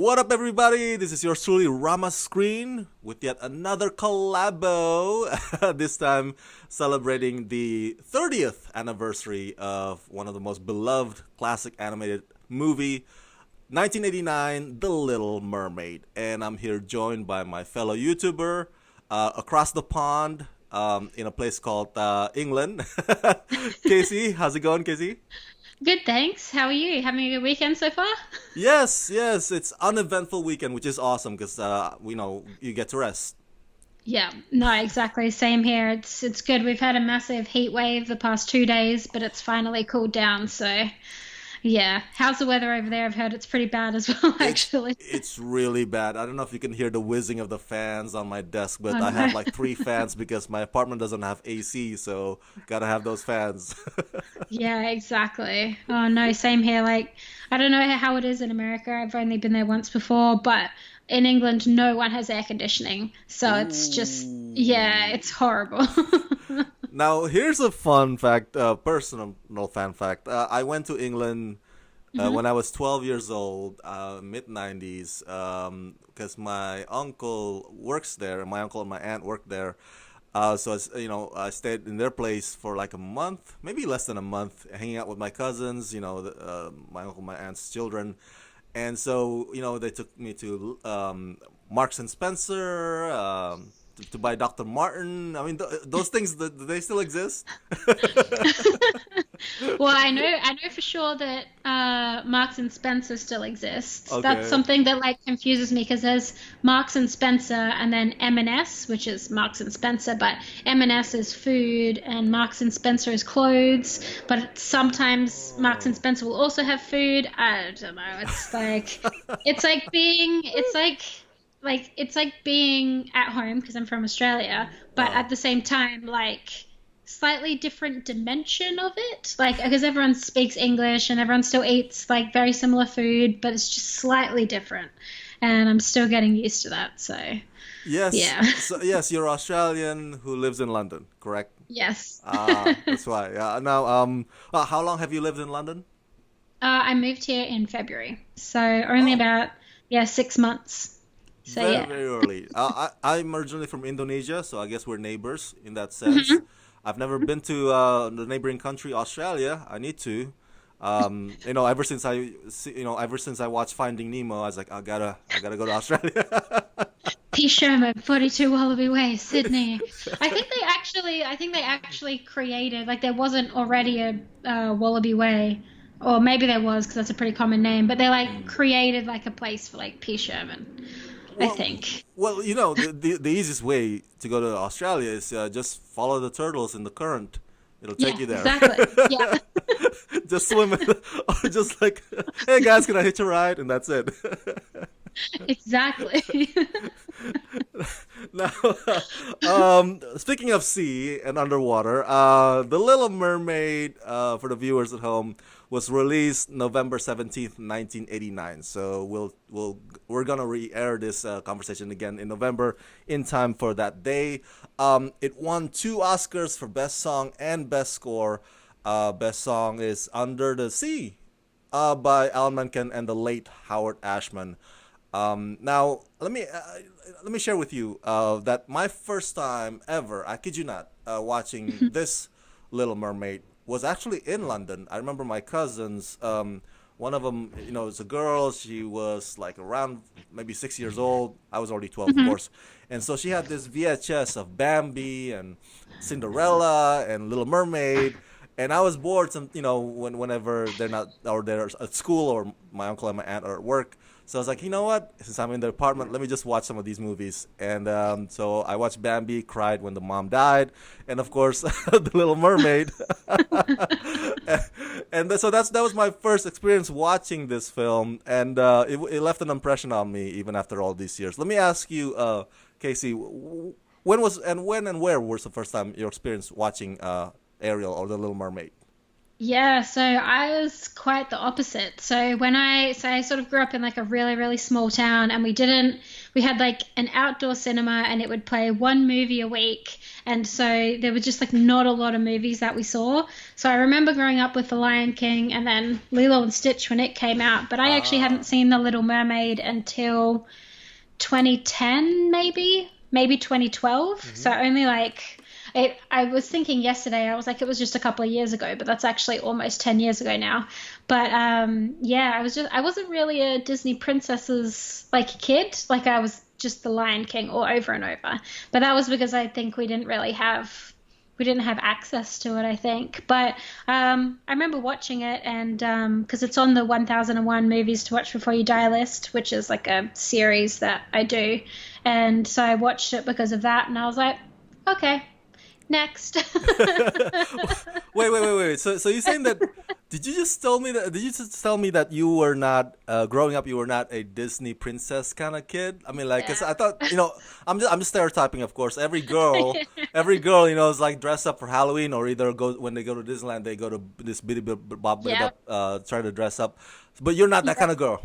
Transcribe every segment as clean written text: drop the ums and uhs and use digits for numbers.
What up, everybody? This is yours truly, Rama Screen, with yet another collabo. This time celebrating the 30th anniversary of one of the most beloved classic animated movie, 1989, The Little Mermaid. And I'm here joined by my fellow YouTuber across the pond in a place called England. Casey, how's it going, Casey? Good, thanks. How are you? Having a good weekend so far? Yes, it's uneventful weekend, which is awesome because we know you get to rest. Yeah, no, exactly. Same here. It's good. We've had a massive heat wave the past 2 days, but it's finally cooled down. So, yeah. How's the weather over there? I've heard it's pretty bad as well, It's actually. it's really bad. I don't know if you can hear the whizzing of the fans on my desk, but Oh I no. have like three fans because my apartment doesn't have AC, so gotta have those fans. Yeah, exactly. Oh no, same here. Like, I don't know how it is in America. I've only been there once before, but in England, no one has air conditioning. So it's just, yeah, Ooh. it's horrible. Now here's a fun fact, personal no fan fact. I went to England when I was 12 years old, mid 90s, because my uncle works there. My uncle and my aunt worked there. I stayed in their place for like a month, maybe less than a month, hanging out with my cousins, my uncle, my aunt's children. And so, they took me to Marks and Spencer, to buy Dr. Martin. I mean, those things, do they still exist? Well, I know for sure that Marks and Spencer still exists. That's Okay. something that like confuses me because there's Marks and Spencer and then M&S, which is Marks and Spencer, but M&S is food and Marks and Spencer is clothes. But sometimes Marks and Oh. Spencer will also have food. I don't know. It's like being at home because I'm from Australia, but Uh, at the same time, like slightly different dimension of it. Like, because everyone speaks English and everyone still eats like very similar food, but it's just slightly different. And I'm still getting used to that. So, yes. yeah. So yes, you're Australian who lives in London, correct? Yes. Ah, that's why. Yeah. Now, how long have you lived in London? I moved here in February. So, only Oh, about, yeah, 6 months. So, very, yeah. very early. I'm originally from Indonesia, so I guess we're neighbors in that sense. I've never been to the neighboring country, Australia. I need to. Ever since I watched Finding Nemo, I was like, I gotta go to Australia. P. Sherman, 42 Wallaby Way, Sydney. I think they actually created, like, there wasn't already a Wallaby Way, or maybe there was because that's a pretty common name, but they like created like a place for like P. Sherman, I Well, think. the easiest way to go to Australia is just follow the turtles in the current. It'll take Yeah, you there. exactly. Yeah, Just swim it, or just like, hey guys, can I hitch a ride? And that's it. exactly. Now, speaking of sea and underwater, The Little Mermaid, for the viewers at home, was released November 17th, 1989. So we're gonna re-air this conversation again in November in time for that day. It won two Oscars for Best Song and Best Score. Best Song is Under the Sea, by Alan Menken and the late Howard Ashman. Now, let me share with you that my first time ever, I kid you not, watching this Little Mermaid was actually in London. I remember my cousins. One of them, is a girl. She was like around maybe 6 years old. I was already 12, of Mhm. course. And so she had this VHS of Bambi and Cinderella and Little Mermaid. And I was bored, whenever they're not, or they're at school, or my uncle and my aunt are at work. So I was like, you know what? Since I'm in the apartment, let me just watch some of these movies. And so I watched Bambi, cried when the mom died, and of course, The Little Mermaid. That was my first experience watching this film, and it left an impression on me even after all these years. Let me ask you, Casey, when and where was the first time your experience watching Ariel or The Little Mermaid? Yeah, so I was quite the opposite. So I sort of grew up in like a really, really small town and we had like an outdoor cinema and it would play one movie a week. and so there were just like not a lot of movies that we saw. So I remember growing up with The Lion King and then Lilo and Stitch when it came out, but I actually hadn't Ah. seen The Little Mermaid until 2010, maybe 2012. So Hmm. only like it. I was thinking yesterday, I was like, it was just a couple of years ago, but that's actually almost 10 years ago now. But yeah, I wasn't really a Disney princesses like kid. Like I was just The Lion King all over and over. But that was because I think we didn't have access to it, I think. But I remember watching it, and because it's on the 1001 movies to watch before you die list, which is like a series that I do. And so I watched it because of that, and I was like, okay, next. Wait. So you're saying that? Did you just tell me that? Did you just tell me that you were not growing up? You were not a Disney princess kind of kid. I mean, like, 'cause Yeah. I thought, I'm just stereotyping, of course. Every girl, is like dressed up for Halloween, or either go when they go to Disneyland, they go to this bitty bob Yep. try to dress up. But you're not that kind Yep. of girl.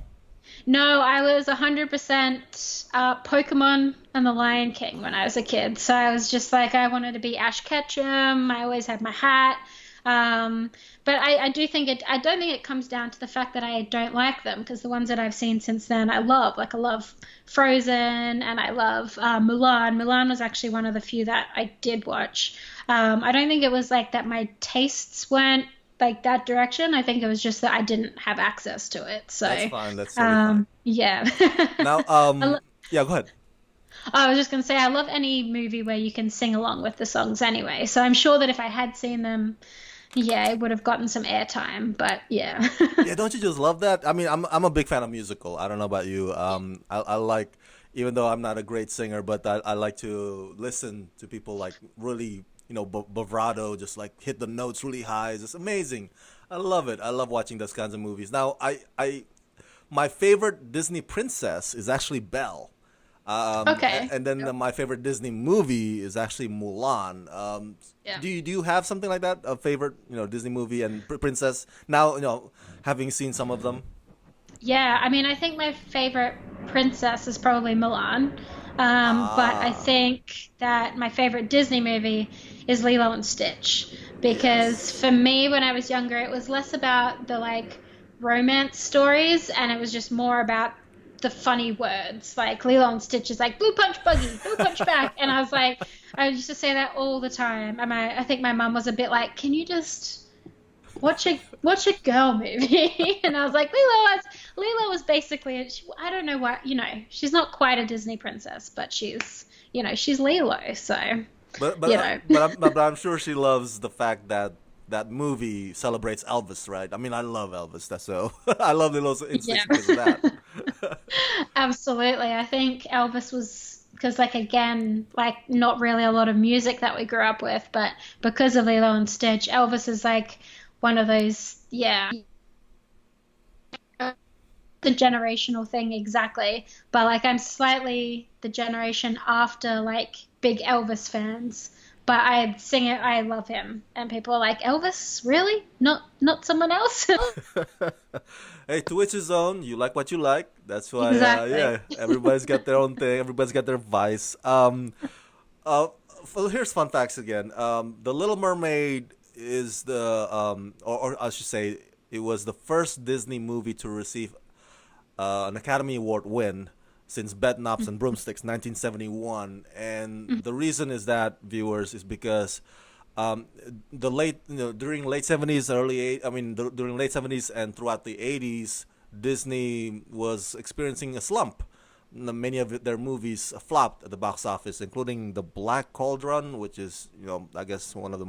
No, I was 100% Pokemon and the Lion King when I was a kid. So I was just like, I wanted to be Ash Ketchum. I always had my hat. Um, but I do think I don't think it comes down to the fact that I don't like them because the ones that I've seen since then, I love. Like, I love Frozen and I love Mulan. Mulan was actually one of the few that I did watch. I don't think it was like that my tastes weren't like that direction. I think it was just that I didn't have access to it. That's So, fine. That's totally fine. yeah. Now, I, lo- yeah, go ahead. I was just going to say, I love any movie where you can sing along with the songs anyway. So I'm sure that if I had seen them, yeah, it would have gotten some airtime. But yeah. Yeah, don't you just love that? I mean, I'm a big fan of musical. I don't know about you. I like, even though I'm not a great singer, but I like to listen to people like really, bravado, just like hit the notes really high. It's just amazing. I love it. I love watching those kinds of movies. Now, my favorite Disney princess is actually Belle. Okay. And then my favorite Disney movie is actually Mulan. Yeah. Do you have something like that? A favorite, Disney movie and princess? Now, having seen some of them. Yeah, I mean, I think my favorite princess is probably Milan. But I Ah, think that my favorite Disney movie is Lilo and Stitch because yes. for me, when I was younger, it was less about the like romance stories and it was just more about the funny words. Like Lilo and Stitch is like blue punch buggy, blue punch back, and I was like, I used to say that all the time. And I think my mum was a bit like, can you just watch a girl movie? And I was like, Lilo was basically, I don't know what, she's not quite a Disney princess, but she's Lilo, so But but you uh, know. but I'm sure she loves the fact that that movie celebrates Elvis, right? I mean, I love Elvis. That's so I love Lilo and Yeah, Stitch because of that. absolutely. I think Elvis was because, like, again, like not really a lot of music that we grew up with, but because of Lilo and Stitch, Elvis is like one of those, yeah, the generational thing exactly. But like, I'm slightly the generation after like big Elvis fans. But I sing it, I love him, and people are like, Elvis, really? Not someone else? Hey, to each his own. You like what you like. That's why, Exactly. yeah, everybody's got their own thing. Everybody's got their vice. Uh, here's fun facts again. The Little Mermaid is or I should say, it was the first Disney movie to receive an Academy Award win since Bedknobs and Broomsticks, 1971. And the reason is that, viewers, is because um, during late 70s, I mean, during late 70s and throughout the 80s, Disney was experiencing a slump. Many of their movies flopped at the box office, including The Black Cauldron, which is, I guess one of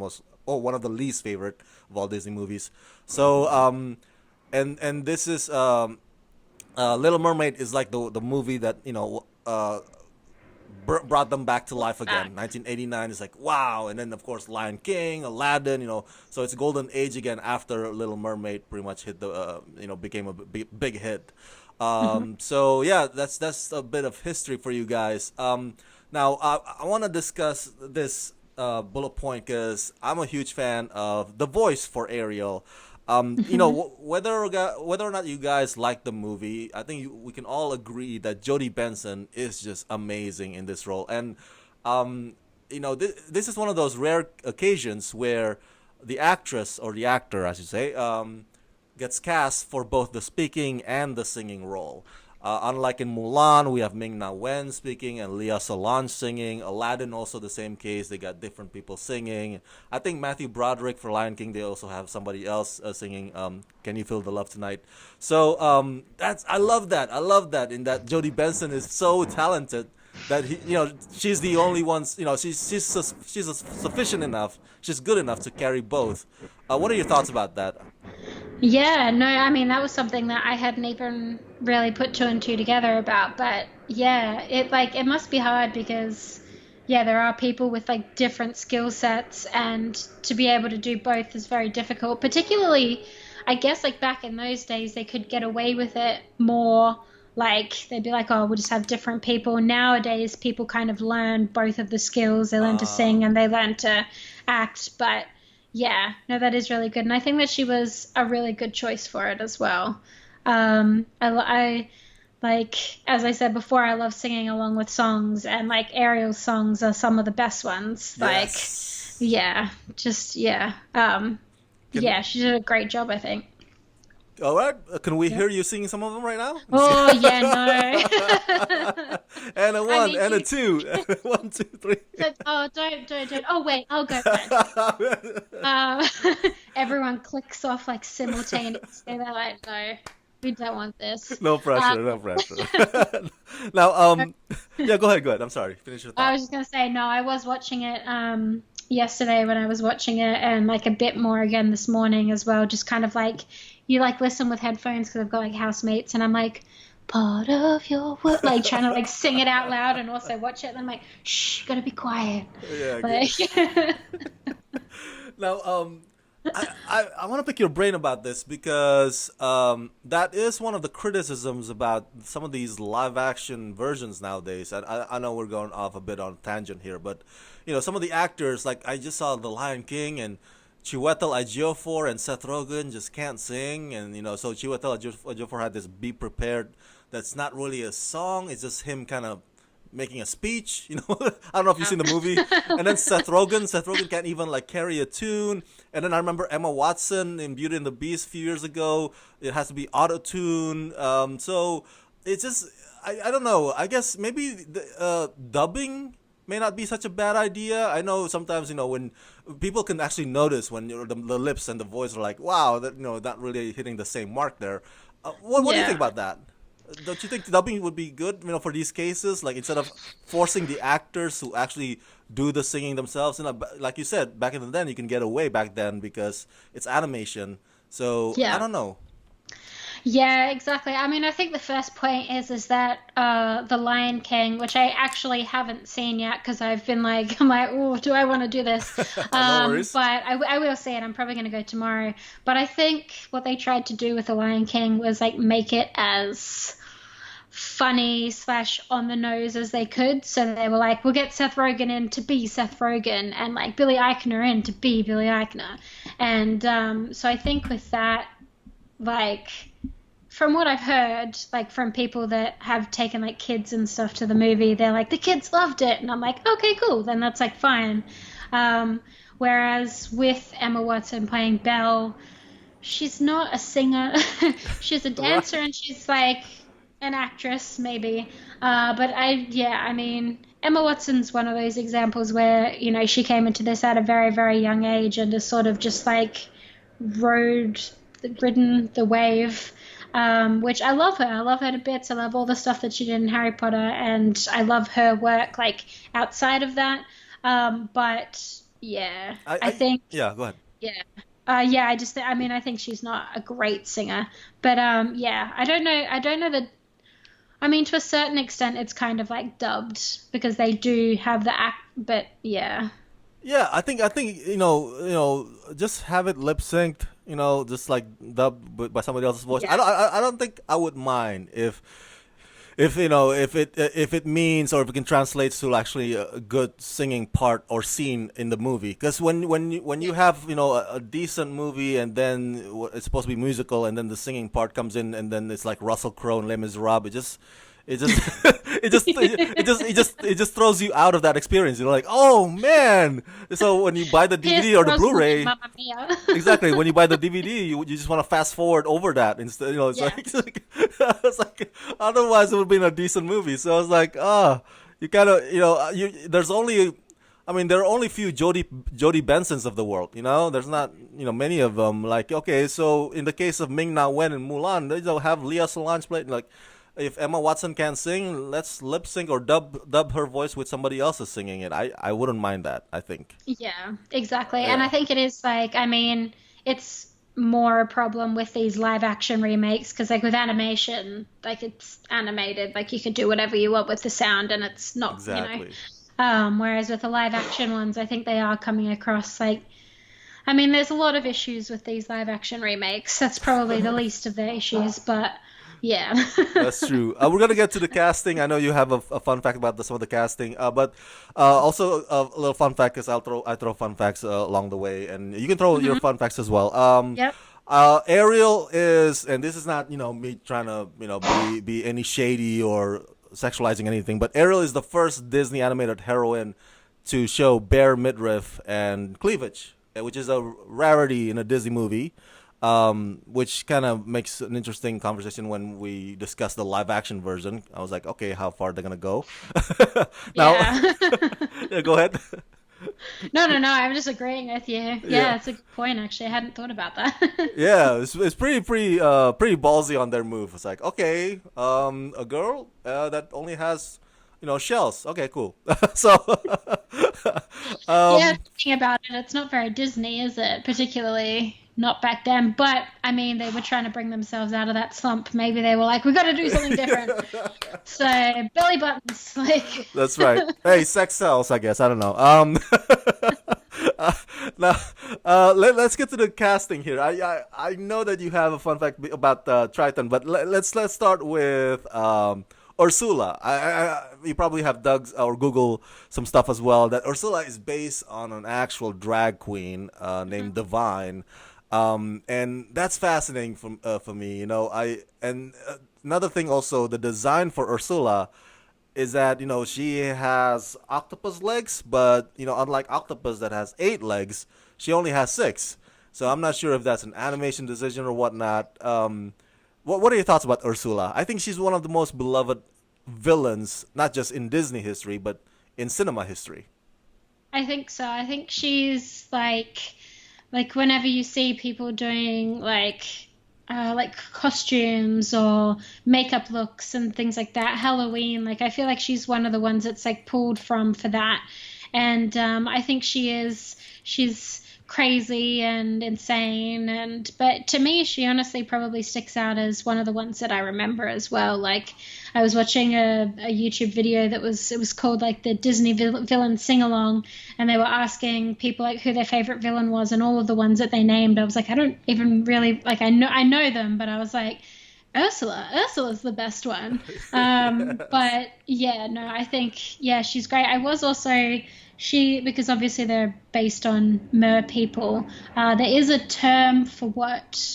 the least favorite of all Disney movies. So, and this is Little Mermaid is like the movie that brought them back to life Back. again. 1989 is like wow, and then of course Lion King, Aladdin, so it's a golden age again after Little Mermaid pretty much hit the became a big hit. So yeah, that's a bit of history for you guys. Now I want to discuss this bullet point because I'm a huge fan of the voice for Ariel. Whether or not you guys like the movie, I think we can all agree that Jodie Benson is just amazing in this role. And um, this is one of those rare occasions where the actress or the actor, I should say, gets cast for both the speaking and the singing role. Unlike in Mulan, we have Ming Na Wen speaking and Lea Solange singing. Aladdin also the same case. They got different people singing. I think Matthew Broderick for Lion King, they also have somebody else singing "Can You Feel the Love Tonight." So that's I love that. I love that. In that Jodie Benson is so talented that she's the only one. She's sufficient enough. She's good enough to carry both. What are your thoughts about that? Yeah, no, I mean that was something that I hadn't even really put two and two together about, but yeah, it must be hard because yeah, there are people with like different skill sets and to be able to do both is very difficult. Particularly, I guess like back in those days they could get away with it more. Like they'd be like, oh, we'll just have different people. Nowadays, people kind of learn both of the skills. They learn to sing and they learn to act, but yeah, no, that is really good, and I think that she was a really good choice for it as well. I like, as I said before, I love singing along with songs, and like Ariel's songs are some of the best ones. Like, Yes. yeah, just Can, yeah, she did a great job, I think. all right. Can we Yeah. hear you singing some of them right now? Oh yeah, no. And a I one mean, and a you, two. One, two, three. oh, don't. Oh wait, I'll go first. Uh, everyone clicks off like simultaneously. They're like, no, we don't want this. No Uh, pressure. No pressure. Now, yeah. Go ahead. Go ahead. I'm sorry. Finish your I thought. was just gonna say, no, I was watching it yesterday when I was watching it, and like a bit more again this morning as well. Just kind of like you like listen with headphones because I've got like housemates, and I'm like part of your work, like trying to like sing it out loud and also watch it. And I'm like, shh, gotta be quiet. Yeah. Like, Now, I want to pick your brain about this because that is one of the criticisms about some of these live action versions nowadays. And I know we're going off a bit on a tangent here, but some of the actors, like I just saw The Lion King and Chiwetel Ejiofor and Seth Rogen just can't sing, and so Chiwetel Ejiofor had this "Be Prepared" that's not really a song; it's just him kind of making a speech. I don't know if you've seen the movie. And then Seth Rogen can't even like carry a tune. And then I remember Emma Watson in Beauty and the Beast a few years ago. It has to be auto tune. So it's just I don't know. I guess maybe dubbing may not be such a bad idea. I know sometimes when people can actually notice when the lips and the voice are like, wow, that not really hitting the same mark there. What do you think yeah. about that? Don't you think dubbing would be good, for these cases? Like instead of forcing the actors to actually do the singing themselves, like you said, back in the then you can get away back then because it's animation. So I Yeah. don't know. Yeah, exactly. I mean, I think the first point is that The Lion King, which I actually haven't seen yet because I've been like, I'm like, oh, do I want to do this? No worries. But I will see it. I'm probably going to go tomorrow. But I think what they tried to do with The Lion King was like make it as funny slash on the nose as they could. So they were like, we'll get Seth Rogen in to be Seth Rogen and like Billy Eichner in to be Billy Eichner. And so I think with that, like from what I've heard, like from people that have taken like kids and stuff to the movie, they're like, the kids loved it. And I'm like, okay, cool. Then that's like fine. Whereas with Emma Watson playing Belle, she's not a singer. She's a Right. dancer and she's like an actress maybe. But I mean, Emma Watson's one of those examples where, she came into this at a very, very young age and has sort of just like rode, ridden the wave. Which I love her. I love her to bits. I love all the stuff that she did in Harry Potter, and I love her work like outside of that. But yeah, I think Yeah, go ahead. yeah. Yeah, I mean, I think she's not a great singer, but yeah, I don't know. I don't know that. I mean, to a certain extent, it's kind of like dubbed because they do have the act, but yeah, Yeah, I think just have it lip synced, just like dubbed by somebody else's voice. yeah, I don't think I would mind if it means or if it can translate to actually a good singing part or scene in the movie. Because when you yeah, have a decent movie and then it's supposed to be musical and then the singing part comes in and then it's like Russell Crowe and Les Miserables, It just it just throws you out of that experience. You're like, oh man. So when you buy the Pierce DVD or the Brosnan, Blu-ray, Mamma Mia. exactly, when you buy the DVD, you just want to fast forward over that instead. It's Yeah. like it's like otherwise it would be a decent movie. So I was like, you kind of you there's only. I mean, there are only few Jodie Bensons of the world. There's not many of them. Like, okay, so in the case of Ming Na Wen and Mulan, they don't have Leah Solange play. Like, if Emma Watson can't sing, let's lip sync or dub her voice with somebody else's singing it. I wouldn't mind that. I think. Yeah, exactly. And I Yeah. think it is like, I mean, it's more a problem with these live action remakes because, like, with animation, like, it's animated, like, you can do whatever you want with the sound and it's not, Exactly. Whereas with the live action ones, I think they are coming across like, I mean, there's a lot of issues with these live action remakes. That's probably the least of the issues, but yeah. That's true. We're gonna get to the casting. I know you have a fun fact about some of the casting, but also a little fun fact is I throw fun facts along the way, and you can throw your Hmm. fun facts as well. Yep. Ariel is, and this is not me trying to be any shady or sexualizing anything, but Ariel is the first Disney animated heroine to show bare midriff and cleavage, which is a rarity in a Disney movie. Which kind of makes an interesting conversation when we discuss the live action version. I was like, okay, how far they're gonna go? Now, Yeah. yeah, go ahead. No, no, no. I'm just agreeing with you. Yeah, Yeah, it's a good point, actually. I hadn't thought about that. yeah, it's pretty ballsy on their move. It's like, okay, a girl that only has shells. Okay, cool. So, Yeah, um, thinking about it, it's not very Disney, is it? Particularly not back then. But I mean, they were trying to bring themselves out of that slump. Maybe they were like, we got to do something different. So belly buttons, like, that's right. Hey, sex sells, I guess. I don't know. Uh, now, let's get to the casting here. I know that you have a fun fact about Triton, but let's start with Ursula. You probably have dug or Google some stuff as well. That Ursula is based on an actual drag queen named Divine, and that's fascinating for me. Another thing also, the design for Ursula is that she has octopus legs, but unlike octopus that has 8 legs, she only has 6. So I'm not sure if that's an animation decision or whatnot. What are your thoughts about Ursula? I think she's one of the most beloved villains, not just in Disney history, but in cinema history. I think so. I think she's like whenever you see people doing like costumes or makeup looks and things like that, Halloween, like I feel like she's one of the ones that's like pulled from for that. And I think she's crazy and insane, and but to me she honestly probably sticks out as one of the ones that I remember as well. Like I was watching a YouTube video that was it was called like the Disney villain sing along, and they were asking people like who their favorite villain was, and all of the ones that they named I was like, I don't even really like, I know them, but I was like, Ursula's the best one. But yeah, no, I think yeah, she's great. I was also because obviously they're based on mer people. There is a term for what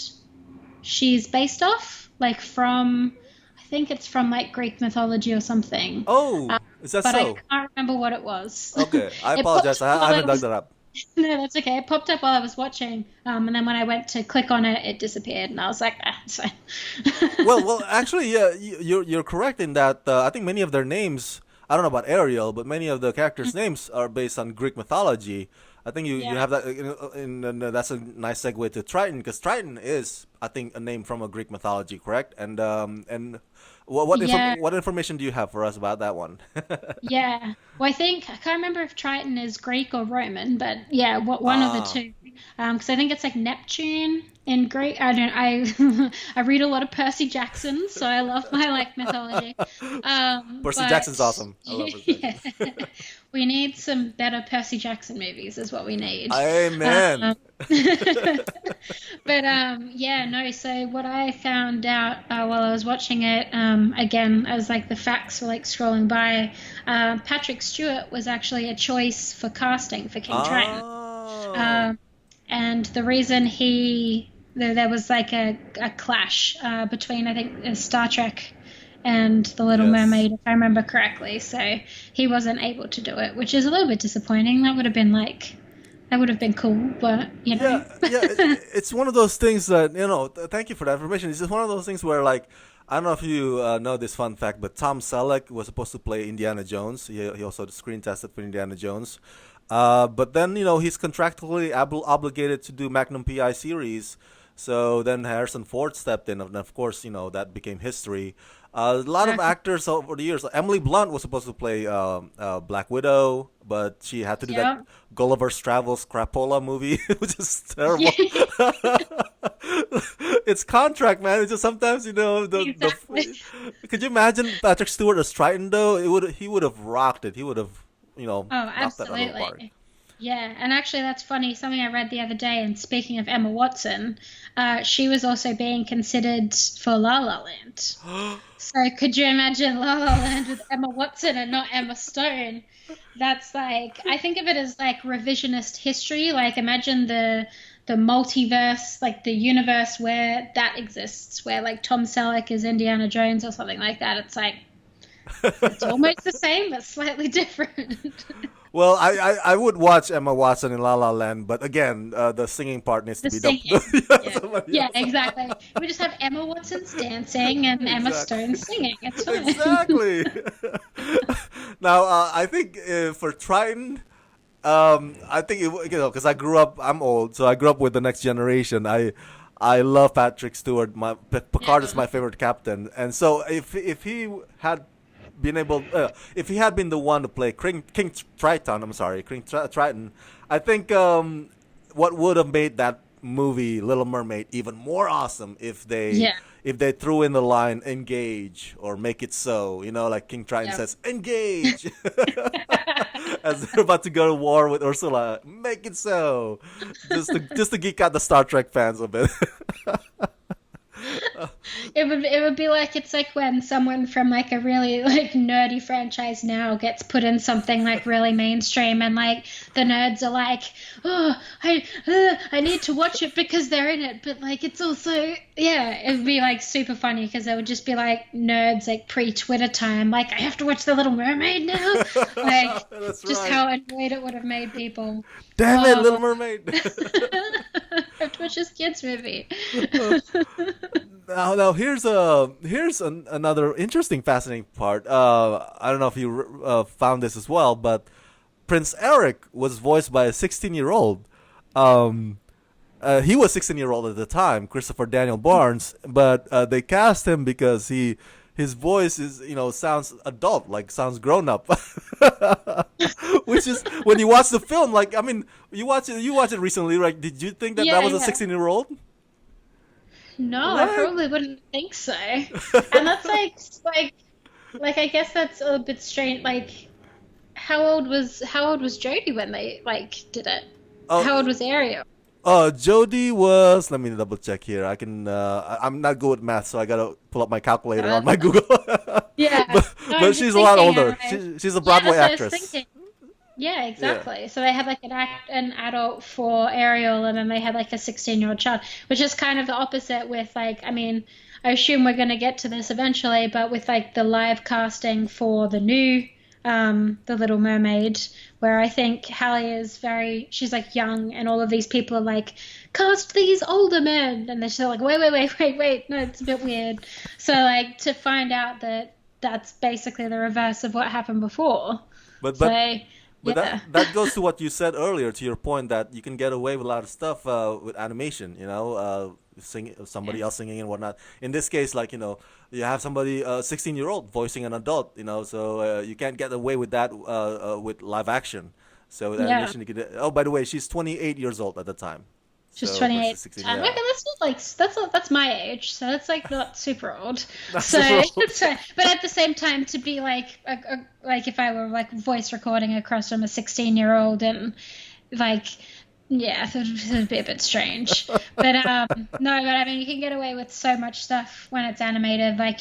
she's based off, like from I think it's from like Greek mythology or something. Oh, is that But I so? can't remember what it was. Okay, I It popped apologize. up I while I haven't dug was that up. no, that's okay. It popped up while I was watching, and then when I went to click on it, it disappeared, and I was like, ah, it's fine. Well, actually, yeah, you're correct in that. I think many of their names. I don't know about Ariel, but many of the characters' names are based on Greek mythology. I think you Yeah. have that. That's a nice segue to Triton, because Triton is, I think, a name from a Greek mythology, correct? And Yeah. what information do you have for us about that one? Yeah. Well, I can't remember if Triton is Greek or Roman, but yeah, one of the Ah, two. Because I think it's like Neptune in Greek. I don't. I I read a lot of Percy Jackson, so I love my like mythology. Percy Jackson's But awesome. I love Percy yeah, Jackson. we need some better Percy Jackson movies, is what we need. Amen. Um, but yeah, no. So what I found out while I was watching it, again, as like the facts were like scrolling by, Patrick Stewart was actually a choice for casting for King Triton. Oh. Um, and the reason there was like a clash between I think Star Trek and The Little Yes. Mermaid, if I remember correctly. So he wasn't able to do it, which is a little bit disappointing. That would have been cool, but you Yeah, know. yeah. It's one of those things that Thank you for that information. It's just one of those things where, like, I don't know if you know this fun fact, but Tom Selleck was supposed to play Indiana Jones. He also screen tested for Indiana Jones. But then he's contractually obligated to do Magnum PI series. So then Harrison Ford stepped in, and of course that became history. A lot of Okay. actors over the years. Emily Blunt was supposed to play Black Widow, but she had to do that Yeah. Gulliver's Travels crapola movie, which is Yeah. terrible. It's contract, man. It's just sometimes Exactly. Could you imagine Patrick Stewart as Triton though? He would have rocked it. He would have Oh, knocked that out of the park. absolutely. Yeah, and actually, that's funny. Something I read the other day, and speaking of Emma Watson, she was also being considered for La La Land. So could you imagine La La Land with Emma Watson and not Emma Stone? That's like, I think of it as like revisionist history. Like imagine the multiverse, like the universe where that exists, where like Tom Selleck is Indiana Jones or something like that. It's like it's almost the same but slightly different. Well, I would watch Emma Watson in La La Land, but again, the singing part needs to The be dubbed. singing. Yeah, Yeah. somebody Yeah, else. exactly. We just have Emma Watson's dancing and Emma Exactly. Stone singing. It's fine. Exactly. Now, I think for Triton, I think because I grew up. I'm old, so I grew up with the next generation. I love Patrick Stewart. Picard is Yeah. my favorite captain, and so if he had been able, if he had been the one to play King Triton, I'm sorry, Triton, I think what would have made that movie Little Mermaid even more awesome Yeah. if they threw in the line engage or make it so, like King Triton Yeah. says engage as they're about to go to war with Ursula, make it so, just to geek out the Star Trek fans a bit. It would be like it's like when someone from like a really like nerdy franchise now gets put in something like really mainstream and like the nerds are like, oh, I need to watch it because they're in it, but like it's also yeah, it would be like super funny because it would just be like nerds like pre-Twitter time, like I have to watch The Little Mermaid now, like That's just right. how annoyed it would have made people. Damn it, Little Oh, Mermaid. I have to watch this kids movie. Now another interesting, fascinating part. I don't know if you found this as well, but Prince Eric was voiced by a 16-year-old. Um, he was 16-year-old at the time, Christopher Daniel Barnes, but they cast him because his voice is sounds adult, like sounds grown up. Which is when you watch the film, like I mean, you watch it recently, right? Did you think that Yeah, was a yeah. 16-year-old? No, I Right? probably wouldn't think so. And that's like I guess that's a bit strange. Like how old was Jodie when they like did it? How old Oh, was Ariel? Jody was. Let me double check here. I can. I'm not good with math, so I gotta pull up my calculator on Uh, my Google. yeah. but No, I'm but just she's a lot thinking. older. She's a Yeah, Broadway that's what I was actress. thinking. Yeah, Yeah. exactly. So they had like an adult for Ariel, and then they had like a 16-year-old child, which is kind of the opposite with like, I mean, I assume we're going to get to this eventually, but with like the live casting for the new The Little Mermaid, where I think Hallie is she's like young, and all of these people are like, cast these older men, and they're just like, wait, no, it's a bit weird. So like to find out that that's basically the reverse of what happened before. But but So But yeah. that goes to what you said earlier, to your point that you can get away with a lot of stuff with animation. Somebody Yeah. else singing and whatnot. In this case, like you have somebody 16-year-old voicing an adult. So you can't get away with that with live action. So with Yeah. animation, you could. Oh, by the way, she's 28 years old at the time. She's So 28 versus at the 16, time. Okay, yeah, that's not like that's my age, so that's like not super old. not So, super old. but at the same time, to be like like if I were like voice recording across from a 16-year-old and like yeah, it would be a bit strange. But no, but I mean you can get away with so much stuff when it's animated, like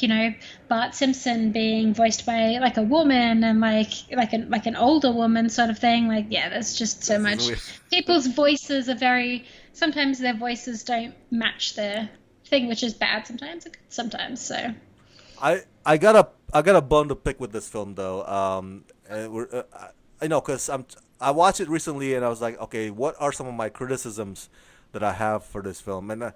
Bart Simpson being voiced by like a woman and like an older woman sort of thing. Like yeah, there's just so This is much. weird. People's voices are very sometimes their voices don't match their thing, which is bad sometimes, and good sometimes. So I got a bone to pick with this film though. I know because I watched it recently and I was like, okay, what are some of my criticisms that I have for this film? And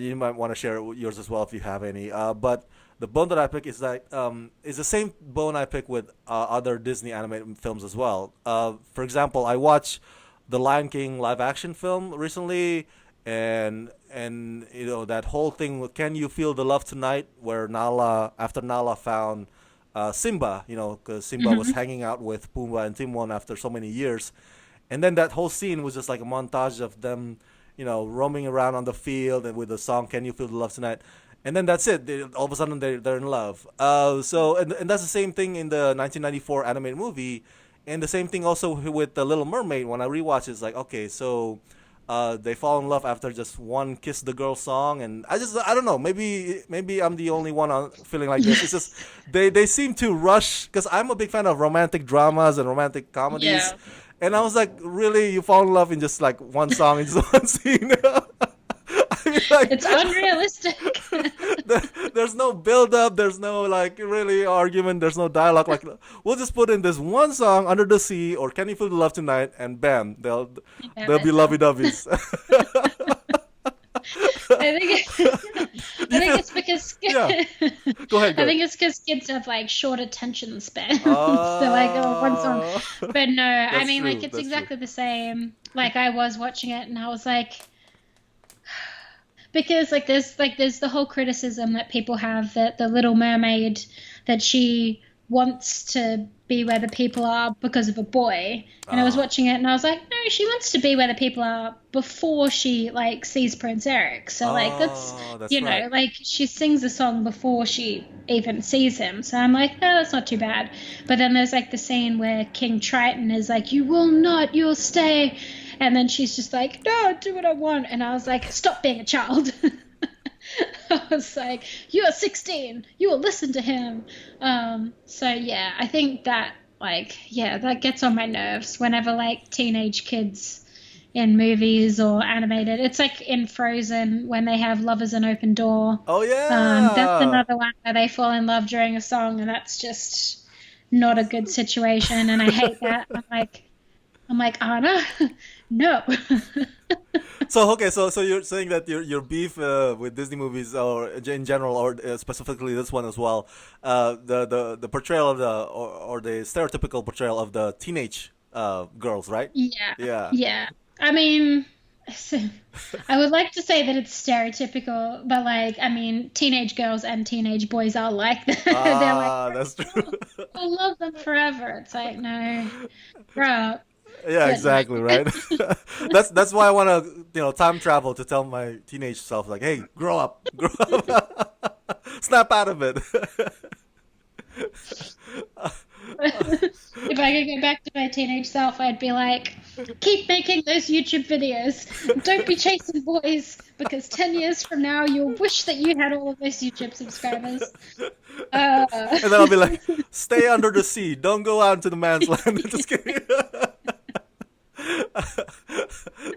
you might want to share yours as well if you have any. But the bone that I pick is the same bone I pick with other Disney animated films as well. For example, I watched the Lion King live action film recently, and you know that whole thing with "Can You Feel the Love Tonight," where Nala after Nala found Simba, you know, because Simba was Hmm. hanging out with Pumbaa and Timon after so many years, and then that whole scene was just like a montage of them, you know, roaming around on the field and with the song "Can You Feel the Love Tonight," and then that's it. All of a sudden they're in love. And that's the same thing in the 1994 animated movie, and the same thing also with the Little Mermaid. When I rewatch, it's like okay, so. They fall in love after just one "Kiss the Girl" song, and I don't know. Maybe I'm the only one feeling like this. It's just they seem to rush because I'm a big fan of romantic dramas and romantic comedies, Yeah. and I was like, really, you fall in love in just like one song in just one scene? I mean, like, It's unrealistic. there's no build up, there's no like really argument, there's no dialogue. Like, we'll just put in this one song, "Under the Sea" or "Can You Feel the Love Tonight," and bam, they'll be Married lovey them. doveys. I think I think Yeah, it's because yeah. Go ahead, I go ahead. think it's because kids have like short attention spans. So like, oh, one song. Uh, But no, I that's mean like true. it's That's true. exactly the same. Like I was watching it and I was like, because like there's the whole criticism that people have that the Little Mermaid, that she wants to be where the people are because of a boy. And I was Uh, watching it and I was like, no, she wants to be where the people are before she like sees Prince Eric. So like that's, that's right. like she sings a song before she even sees him. So I'm like, no, that's not too bad. But then there's like the scene where King Triton is like, you will not, you'll stay. And then she's just like, no, do what I want. And I was like, stop being a child. I was like, you are 16. You will listen to him. So yeah, I think that like, yeah, that gets on my nerves whenever like teenage kids in movies or animated. It's like in Frozen when they have Love is an Open Door. Oh That's yeah. another one where they fall in love during a song, and that's just not a good situation. And I hate that. I'm like, Anna, no. So okay, so you're saying that your beef with Disney movies or in general or specifically this one as well, the portrayal of or the stereotypical portrayal of the teenage girls, right? Yeah, Yeah. yeah. I mean, so, I would like to say that it's stereotypical, but like, I mean, teenage girls and teenage boys are like that. They're like, Ah, that's true. I'll love them forever. It's like, no, grow up. Yeah, But no. exactly, right. That's why I want to time travel to tell my teenage self like, hey, grow up, snap out of it. If I could go back to my teenage self, I'd be like, keep making those YouTube videos. Don't be chasing boys because 10 years from now, you'll wish that you had all of those YouTube subscribers. Uh, And then I'll be like, stay under the sea, don't go out into the man's land. Just kidding.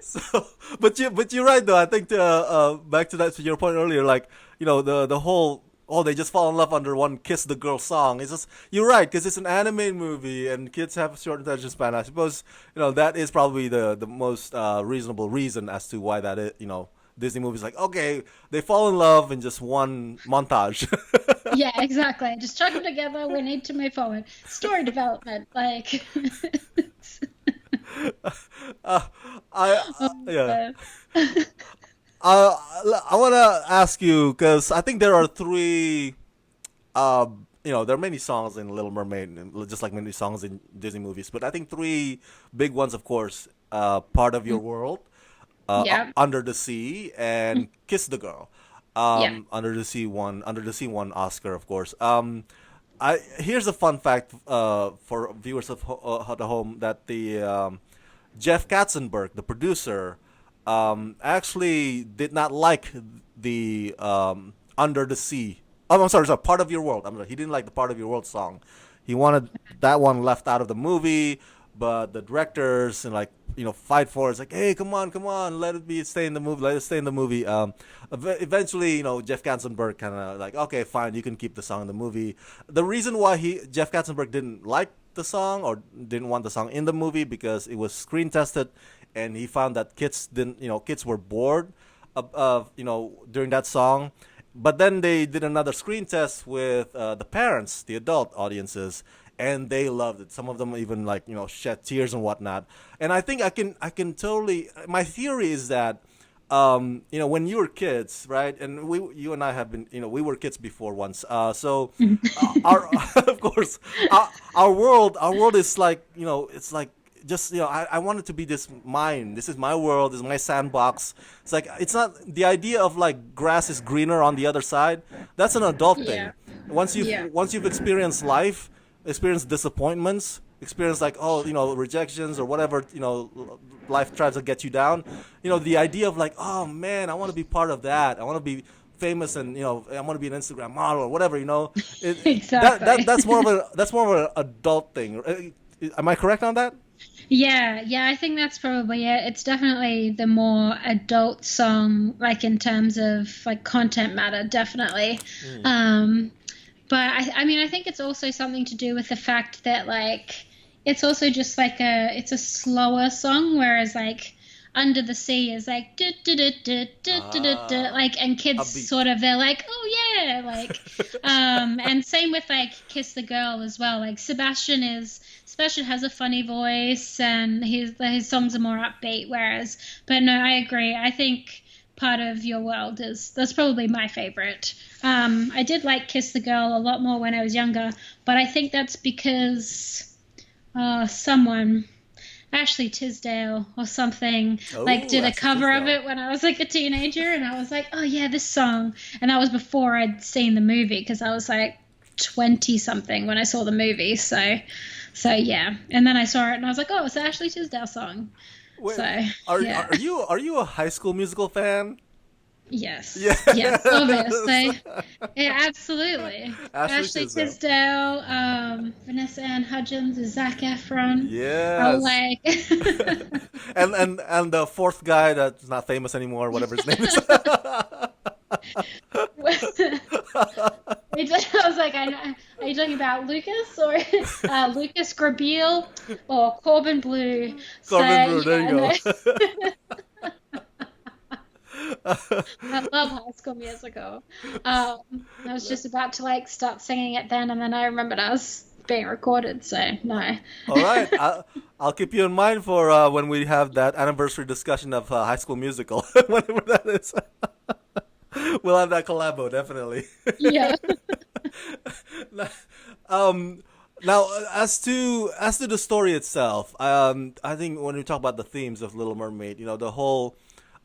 So, but you're right though. I think back to that to your point earlier, like the whole they just fall in love under one "Kiss the Girl" song. It's just you're right because it's an anime movie and kids have a short attention span. I suppose that is probably the most reasonable reason as to why that is. Disney movies like okay they fall in love in just one montage. yeah, exactly. Just chuck them together. We need to move forward. Story development, like, uh, yeah. uh, I want to ask you because I think there are three. There are many songs in Little Mermaid, just like many songs in Disney movies. But I think three big ones, of course, "Part of Your World," yeah, "Under the Sea," and "Kiss the Girl." yeah. Under the Sea won Oscar, of course. Here's a fun fact for viewers at home that the Jeff Katzenberg, the producer, actually did not like the Under the Sea. Oh, I'm sorry, Part of Your World. He didn't like the Part of Your World song. He wanted that one left out of the movie. but the directors and like fight for it. It's like, hey, come on, let it be, stay in the movie, let it stay in the movie. Eventually, Jeff Katzenberg kind of like, okay, fine, you can keep the song in the movie. The reason why Jeff Katzenberg didn't like the song or didn't want the song in the movie because it was screen tested, and he found that kids were bored during that song. But then they did another screen test with the parents, the adult audiences, and they loved it. Some of them even like shed tears and whatnot. And I think I can totally. My theory is that when you were kids, right? And you and I have been, we were kids before once. So our of course our world is like it's like just I want it to be this mine. This is my world. This is my sandbox. It's like it's not the idea of like grass is greener on the other side. That's an adult thing. Yeah. Once you've Yeah. once you've experienced life, experienced disappointments, experienced like rejections or whatever life tries to get you down. The idea of like, oh man, I want to be part of that. I want to be famous and I want to be an Instagram model or whatever. Exactly. That's more of an adult thing. Am I correct on that? Yeah, yeah, I think that's probably it. It's definitely the more adult song, like in terms of like content matter, definitely. Um, but I mean, I think it's also something to do with the fact that like it's also just like it's a slower song, whereas like Under the Sea is like Ah, like, and kids upbeat. sort of they're like, oh yeah, like, and same with like Kiss the Girl as well. Like Sebastian has a funny voice, and his songs are more upbeat. Whereas, but no, I agree. I think Part of Your World is that's probably my favorite. I did like Kiss the Girl a lot more when I was younger, but I think that's because someone, Ashley Tisdale or something, like Oh, did a Ashley cover of Tisdale. it when I was like a teenager, and I was like, oh yeah, this song. And that was before I'd seen the movie because I was like 20 something when I saw the movie. So yeah, and then I saw it and I was like, oh, it's an Ashley Tisdale song. Wait, So are yeah, are you a High School Musical fan? yes, yes, Yes. obviously, yeah, absolutely. Ashley Ashley Tisdale. Tisdale, Vanessa Ann Hudgens, Zac Efron. I Yes. like. And the fourth guy that's not famous anymore, whatever his name is. I was like, I know. Are you talking about Lucas or Lucas Grabeel or Corbin Blue? So Corbin Brew, there yeah, no, you go. I love High School Musical. Um, I was just about to like start singing it then, and then I remembered I was being recorded. So no. All right, I'll keep you in mind for when we have that anniversary discussion of High School Musical, whenever that is. We'll have that collabo definitely. Yeah. um, Now, as to the story itself, I think when we talk about the themes of Little Mermaid, the whole,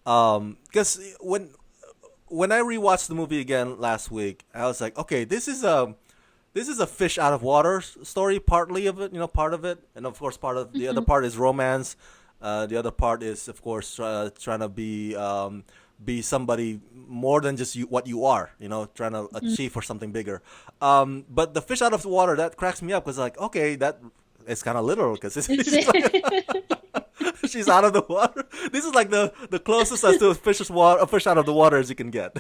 because when I rewatched the movie again last week, I was like, okay, this is a fish out of water story, partly of it, part of it, and of course, part of the other Mhm. part is romance. The other part is, of course, trying to be somebody more than just what you are, trying to achieve for something bigger. But the fish out of the water that cracks me up because like, okay, that is kind of literal because she's out of the water. This is like the closest as to a fish out of the water as you can get.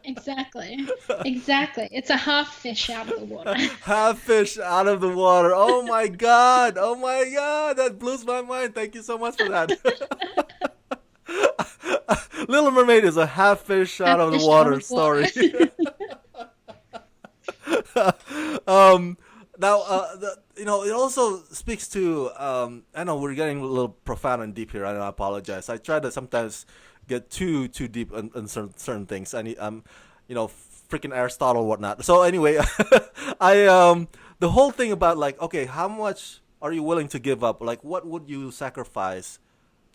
Exactly. Exactly. It's a half fish out of the water. Half fish out of the water. Oh my god! Oh my god! That blows my mind. Thank you so much for that. Little Mermaid is a half fish out Half of the fish out water of water. story. um, Now, it also speaks to. I know we're getting a little profound and deep here, and I apologize. I try to sometimes get too deep in certain things. I need, freaking Aristotle and whatnot. So anyway, the whole thing about like, okay, how much are you willing to give up? Like, what would you sacrifice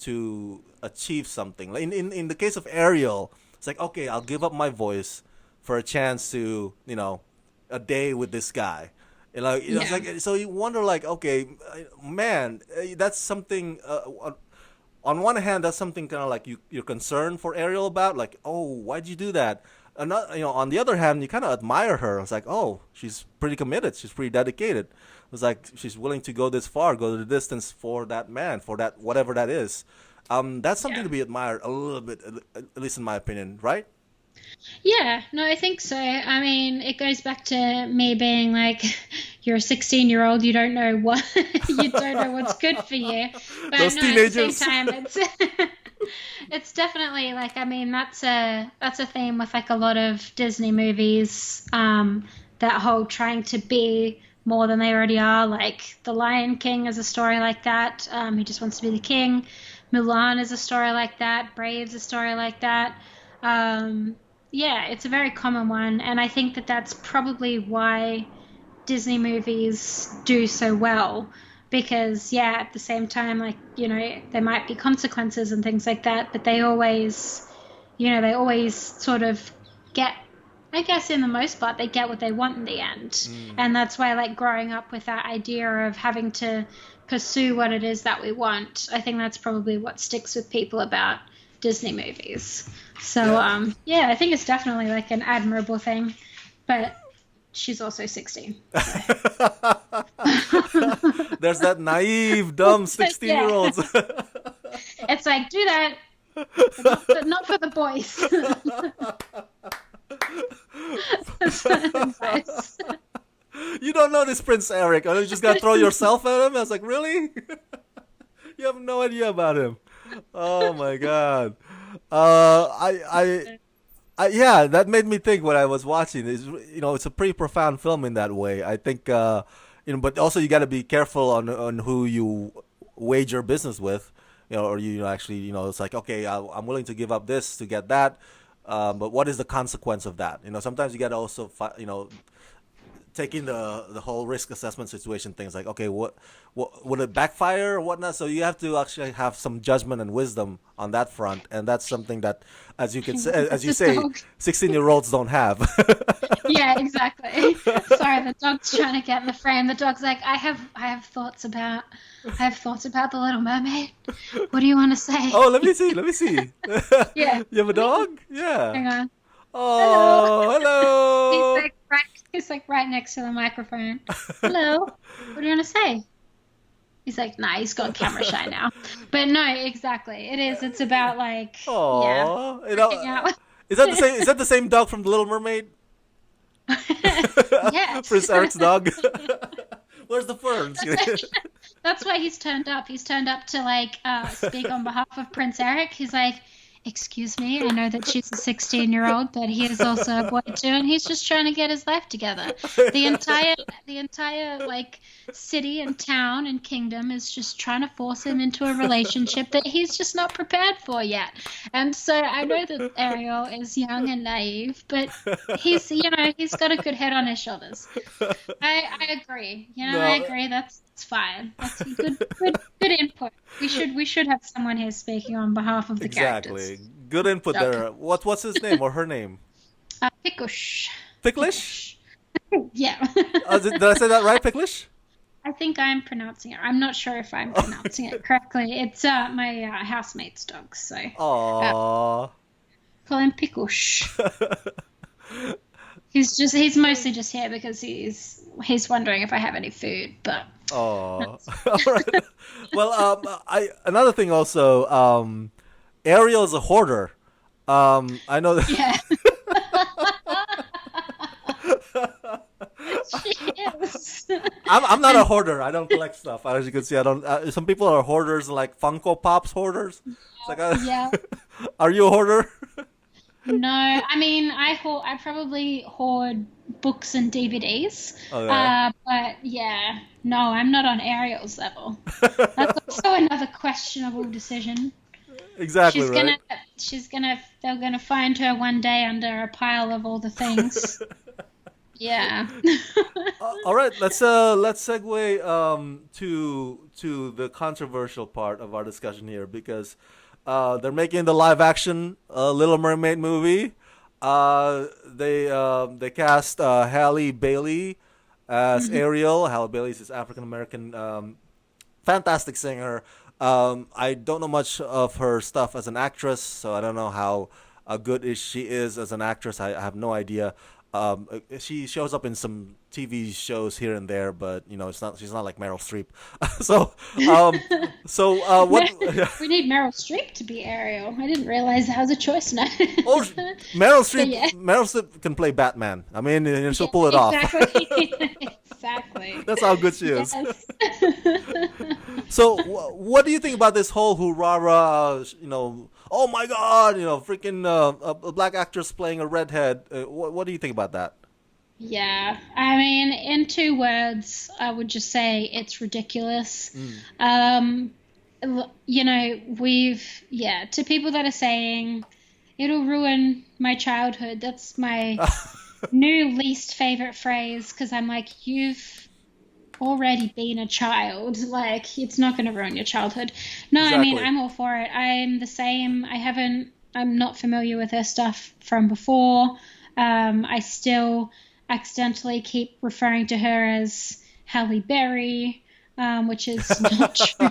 to achieve something? Like in the case of Ariel, it's like, okay, I'll give up my voice for a chance to, a day with this guy. It's Yeah. like so you wonder like, okay, man, that's something. On one hand, that's something kind of like you're concerned for Ariel about, like, oh, why'd you do that? on the other hand, you kind of admire her. It's like, oh, she's pretty committed. She's pretty dedicated. It's like she's willing to go this far, go the distance for that man, for that whatever that is. That's something Yeah. to be admired a little bit, at least in my opinion, right? Yeah, no, I think so. I mean, it goes back to me being like, you're a 16-year-old, you don't know what you don't know what's good for you. But Those no, at the same teenagers. time, it's it's definitely like, I mean, that's a theme with like a lot of Disney movies, that whole trying to be more than they already are. Like The Lion King is a story like that. He just wants to be the king. Mulan is a story like that. Brave's a story like that. Um, yeah, it's a very common one, and I think that that's probably why Disney movies do so well. Because, yeah, at the same time, like, there might be consequences and things like that, but they always sort of get, I guess, in the most part, they get what they want in the end. Mm, And that's why, like, growing up with that idea of having to pursue what it is that we want, I think that's probably what sticks with people about Disney movies. So, yeah. yeah, I think it's definitely like an admirable thing, but she's also 16. So, There's that naive, dumb 16 year yeah, olds. it's like, do that, but not for the boys. That's my advice. You don't know this Prince Eric. Oh, you just gotta throw yourself at him. I was like, really? You have no idea about him. Oh my god. Yeah, that made me think when I was watching. It's a pretty profound film in that way. I think, but also you got to be careful on who you wager business with. Or actually, it's like, okay, I'm willing to give up this to get that, but what is the consequence of that? Sometimes you got to also, taking the whole risk assessment situation things like, okay, what would it backfire or whatnot, so you have to actually have some judgment and wisdom on that front, and that's something that, as you can say, as That's you a say, dog. 16-year-olds don't have. Yeah, exactly. Sorry, the dog's trying to get in the frame. The dog's like, I have thoughts about the Little Mermaid. What do you want to say? Oh, let me see. Yeah. You have a dog? Yeah. Hang on. Hello. Oh, He's hello. like right. He's like right next to the microphone. Hello. What do you want to say? He's like, nah, he's got camera shy now. But no, exactly. It is. It's about like, yeah, Oh, working out. is that the same dog from the Little Mermaid? Yes. Prince Eric's dog. Where's the ferns? That's why he's turned up. He's turned up to like speak on behalf of Prince Eric. He's like, excuse me, I know that she's a 16-year-old, but he is also a boy too, and he's just trying to get his life together. The entire like city and town and kingdom is just trying to force him into a relationship that he's just not prepared for yet. And so I know that Ariel is young and naive, but he's got a good head on his shoulders. I agree. I No, agree. That's fine. That's good input. We should have someone here speaking on behalf of the characters. exactly. Good input Okay. there. What's his name or her name? Pikush. Picklish? Pikush. Yeah. Did I say that right, Picklish? I think I'm pronouncing it. I'm not sure if I'm pronouncing it correctly. It's my housemate's dog, so Aww. call him Pikush. He's mostly just here because he's wondering if I have any food, but Aww. that's All right. Well, another thing also, Ariel's a hoarder. I know that. yeah. She is. I'm not a hoarder. I don't collect stuff. As you can see, I don't. Some people are hoarders, like Funko Pops hoarders. It's like, Yeah. are you a hoarder? No, I mean I probably hoard books and DVDs. Okay. But yeah, no, I'm not on Ariel's level. That's also another questionable decision. Exactly She's right. gonna they're gonna find her one day under a pile of all the things. Yeah. All right, let's segue to the controversial part of our discussion here, because they're making the live action Little Mermaid movie. They cast Halle Bailey as Mhm. Ariel. Halle Bailey is this African American fantastic singer. I don't know much of her stuff as an actress, so I don't know how good as she is as an actress, I have no idea. She shows up in some TV shows here and there, but it's not. She's not like Meryl Streep. so, um, what? We need Meryl Streep to be Ariel. I didn't realize that was a choice now. Oh, Meryl But Streep. yeah, Meryl Streep can play Batman. I mean, she'll yeah, pull it off. exactly. Exactly. That's how good she is. Yes. So, what do you think about this whole hoorah? Oh my God, freaking a black actress playing a redhead. What do you think about that? Yeah, I mean, in two words, I would just say it's ridiculous. Mm. Um, to people that are saying it'll ruin my childhood, that's my new least favorite phrase because I'm like, you've already been a child. Like, it's not going to ruin your childhood. No, I mean, Exactly. I'm all for it. I'm the same. I'm not familiar with her stuff from before. I still accidentally keep referring to her as Halle Berry, which is not true.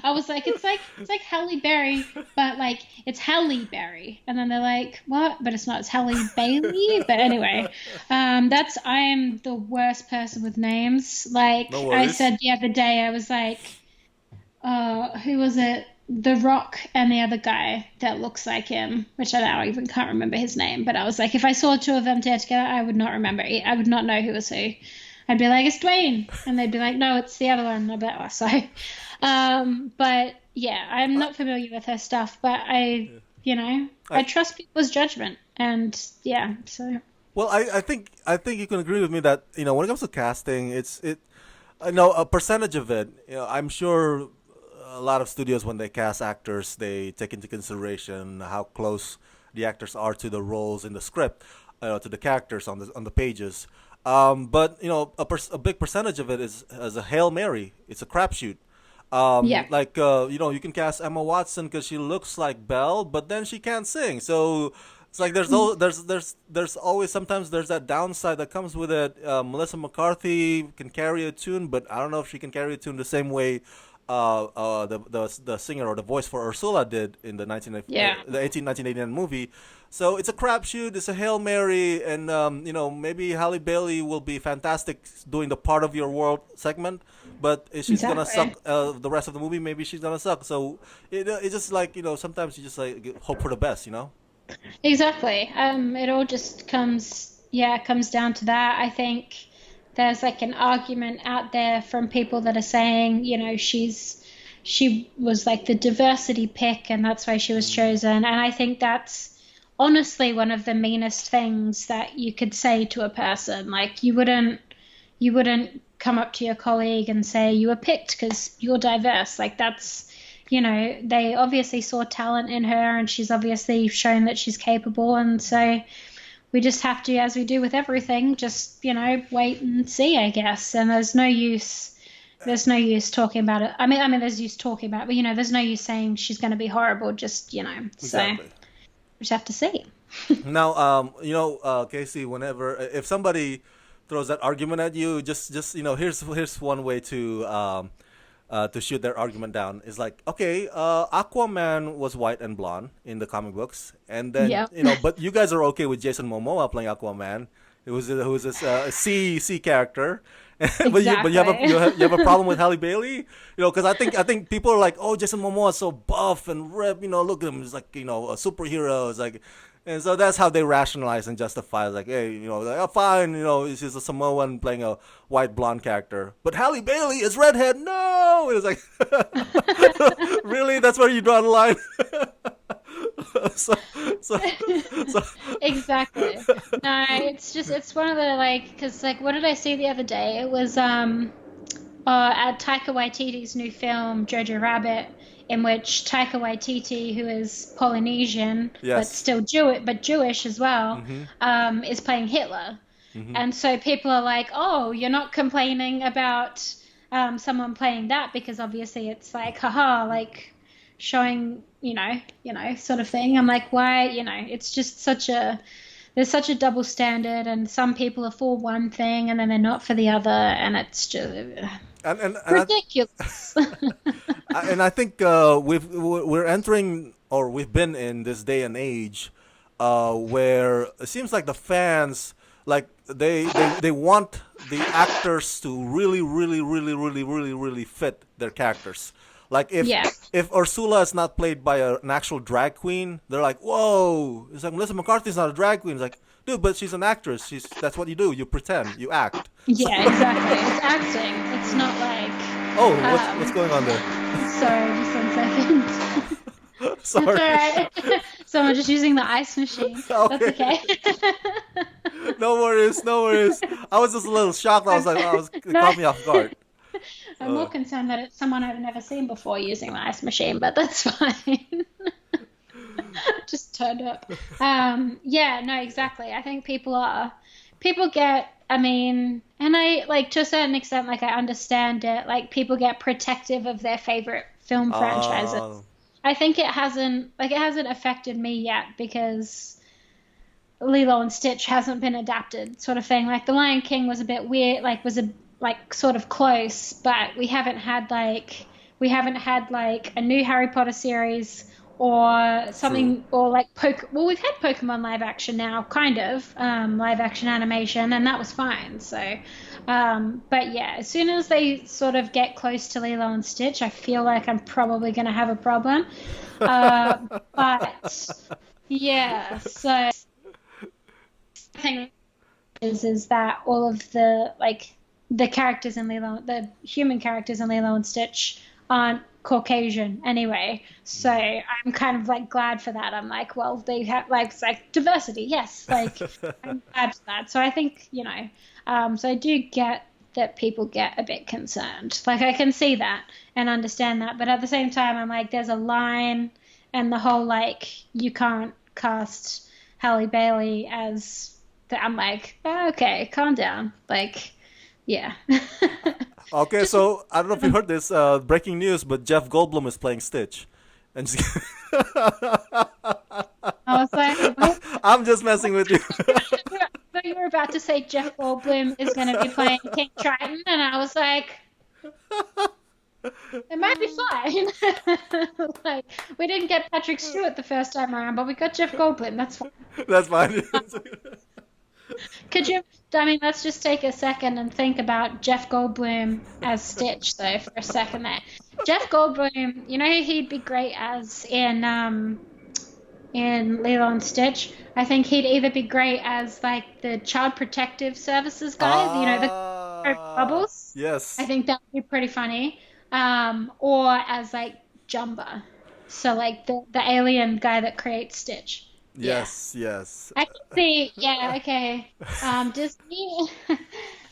I was like, it's like Halle Berry, but like it's Halle Berry, and then they're like, what? But it's not. It's Halle Bailey. But anyway, I am the worst person with names. Like No I worries. said the other day, I was like, who was it? The Rock and the other guy that looks like him, which I now even can't remember his name. But I was like, if I saw two of them together, I would not remember. I would not know who was who. I'd be like, it's Dwayne, and they'd be like, no, it's the other one. I'd be like, oh, sorry. But yeah, I'm not familiar with her stuff, but I I, trust people's judgment, and yeah, so well, I think you can agree with me that when it comes to casting, I know a percentage of it. I'm sure a lot of studios when they cast actors, they take into consideration how close the actors are to the roles in the script, to the characters on the pages. But a big percentage of it is as a hail mary. It's a crapshoot. yeah, Like you can cast Emma Watson because she looks like Belle, but then she can't sing. So it's like there's always sometimes there's that downside that comes with it. Melissa McCarthy can carry a tune, but I don't know if she can carry a tune the same way the singer or the voice for Ursula did in yeah, the 1989 movie. So it's a crapshoot. It's a hail mary, and maybe Halle Bailey will be fantastic doing the part of your world segment, but if she's gonna suck exactly. the rest of the movie, maybe she's gonna suck. So it's just like sometimes you just like hope for the best. Exactly. It all just comes down to that. I think there's like an argument out there from people that are saying, she was like the diversity pick and that's why she was chosen. And I think that's honestly one of the meanest things that you could say to a person. Like you wouldn't come up to your colleague and say you were picked because you're diverse. Like they obviously saw talent in her and she's obviously shown that she's capable. And so we just have to, as we do with everything, just, wait and see, I guess. And there's no use talking about it. I mean, there's use talking about it, but, there's no use saying she's going to be horrible, just, so we Exactly. just have to see. Now, Casey, whenever if somebody throws that argument at you, just here's one way to shoot their argument down. Is like, okay, Aquaman was white and blonde in the comic books, and then Yep. but you guys are okay with Jason Momoa playing Aquaman, who was this sea character. But you have a Exactly. you have a problem with Halle Bailey, because I think people are like, oh, Jason Momoa is so buff and ripped, look at him, he's like a superhero, it's like, and so that's how they rationalize and justify, like, hey, like, oh, fine, he's just a Samoan playing a white blonde character, but Halle Bailey is redhead, no, it's like, really, that's where you draw the line. so, so, so, Exactly. No, it's one of the like, because like, what did I see the other day? It was at Taika Waititi's new film Jojo Rabbit, in which Taika Waititi, who is Polynesian but yes. still Jewish as well, Mm-hmm. is playing Hitler. Mm-hmm. And so people are like, "Oh, you're not complaining about someone playing that because obviously it's like, haha, like showing, sort of thing." I'm like, why? It's just there's such a double standard, and some people are for one thing and then they're not for the other, and it's just And Ridiculous. I think we're entering, or we've been in this day and age where it seems like the fans, like they want the actors to really fit their characters. Like Yeah. if Ursula is not played by an actual drag queen, they're like, whoa! It's like Melissa McCarthy's not a drag queen. It's like, dude, but she's an actress. That's what you do. You pretend. You act. So, Yeah, exactly. It's acting. It's not like oh, what's um going on there? sorry, just 1 second. That's Sorry. all right. Someone just using the ice machine. That's Okay. okay. No worries, no worries. I was just a little shocked. I was I'm, like, it no, caught me off guard. I'm more Uh, concerned that it's someone I've never seen before using the ice machine, but that's fine. Just turned up. Yeah, no, exactly. I think people get, I mean, and I like to a certain extent, like I understand it. Like people get protective of their favorite film franchises. uh, I think it hasn't affected me yet because Lilo and Stitch hasn't been adapted, sort of thing. Like The Lion King was a bit weird, was a like sort of close, but we haven't had like a new Harry Potter series or true. something or like well, we've had Pokemon live action now, kind of live action animation, and that was fine. So, but yeah, as soon as they sort of get close to Lilo and Stitch, I feel like I'm probably going to have a problem. Uh, but yeah, so the thing is that all of the human characters in Lilo and Stitch aren't Caucasian anyway. So I'm kind of like glad for that. I'm like, well, they have like it's like diversity, yes. Like I'm glad for that. So I think, so I do get that people get a bit concerned. Like I can see that and understand that, but at the same time I'm like there's a line and the whole like you can't cast Halle Bailey as I'm like, oh, okay, calm down. Like, yeah. Okay, Just so I don't know if you heard this breaking news, but Jeff Goldblum is playing Stitch. And just, I was like, what? I'm just messing with you. I thought you were about to say Jeff Goldblum is going to be playing King Triton, and I was like, it might be fine. Like, we didn't get Patrick Stewart the first time around, but we got Jeff Goldblum. That's fine. That's fine. Could you? I mean, let's just take a second and think about Jeff Goldblum as Stitch, though, for a second there. Jeff Goldblum, you know who he'd be great as in Lilo and Stitch? I think he'd either be great as like the Child Protective Services guy, the Ah, Bubbles. I yes, think that would be pretty funny. Or as like Jumba, so like the alien guy that creates Stitch. Yeah. yes. I can see, yeah, okay. Disney,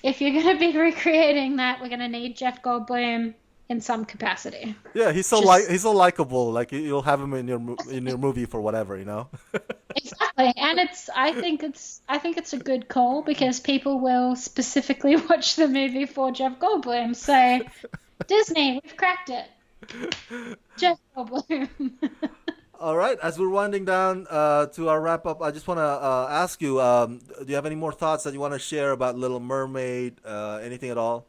if you're gonna be recreating that, we're gonna need Jeff Goldblum in some capacity. Yeah, Just he's so likable. Like you'll have him in in your movie for whatever, you know. exactly, and I think it's a good call because people will specifically watch the movie for Jeff Goldblum. So Disney, we've cracked it. Jeff Goldblum. All right, as we're winding down to our wrap up, I just want to ask you: do you have any more thoughts that you want to share about Little Mermaid? Anything at all?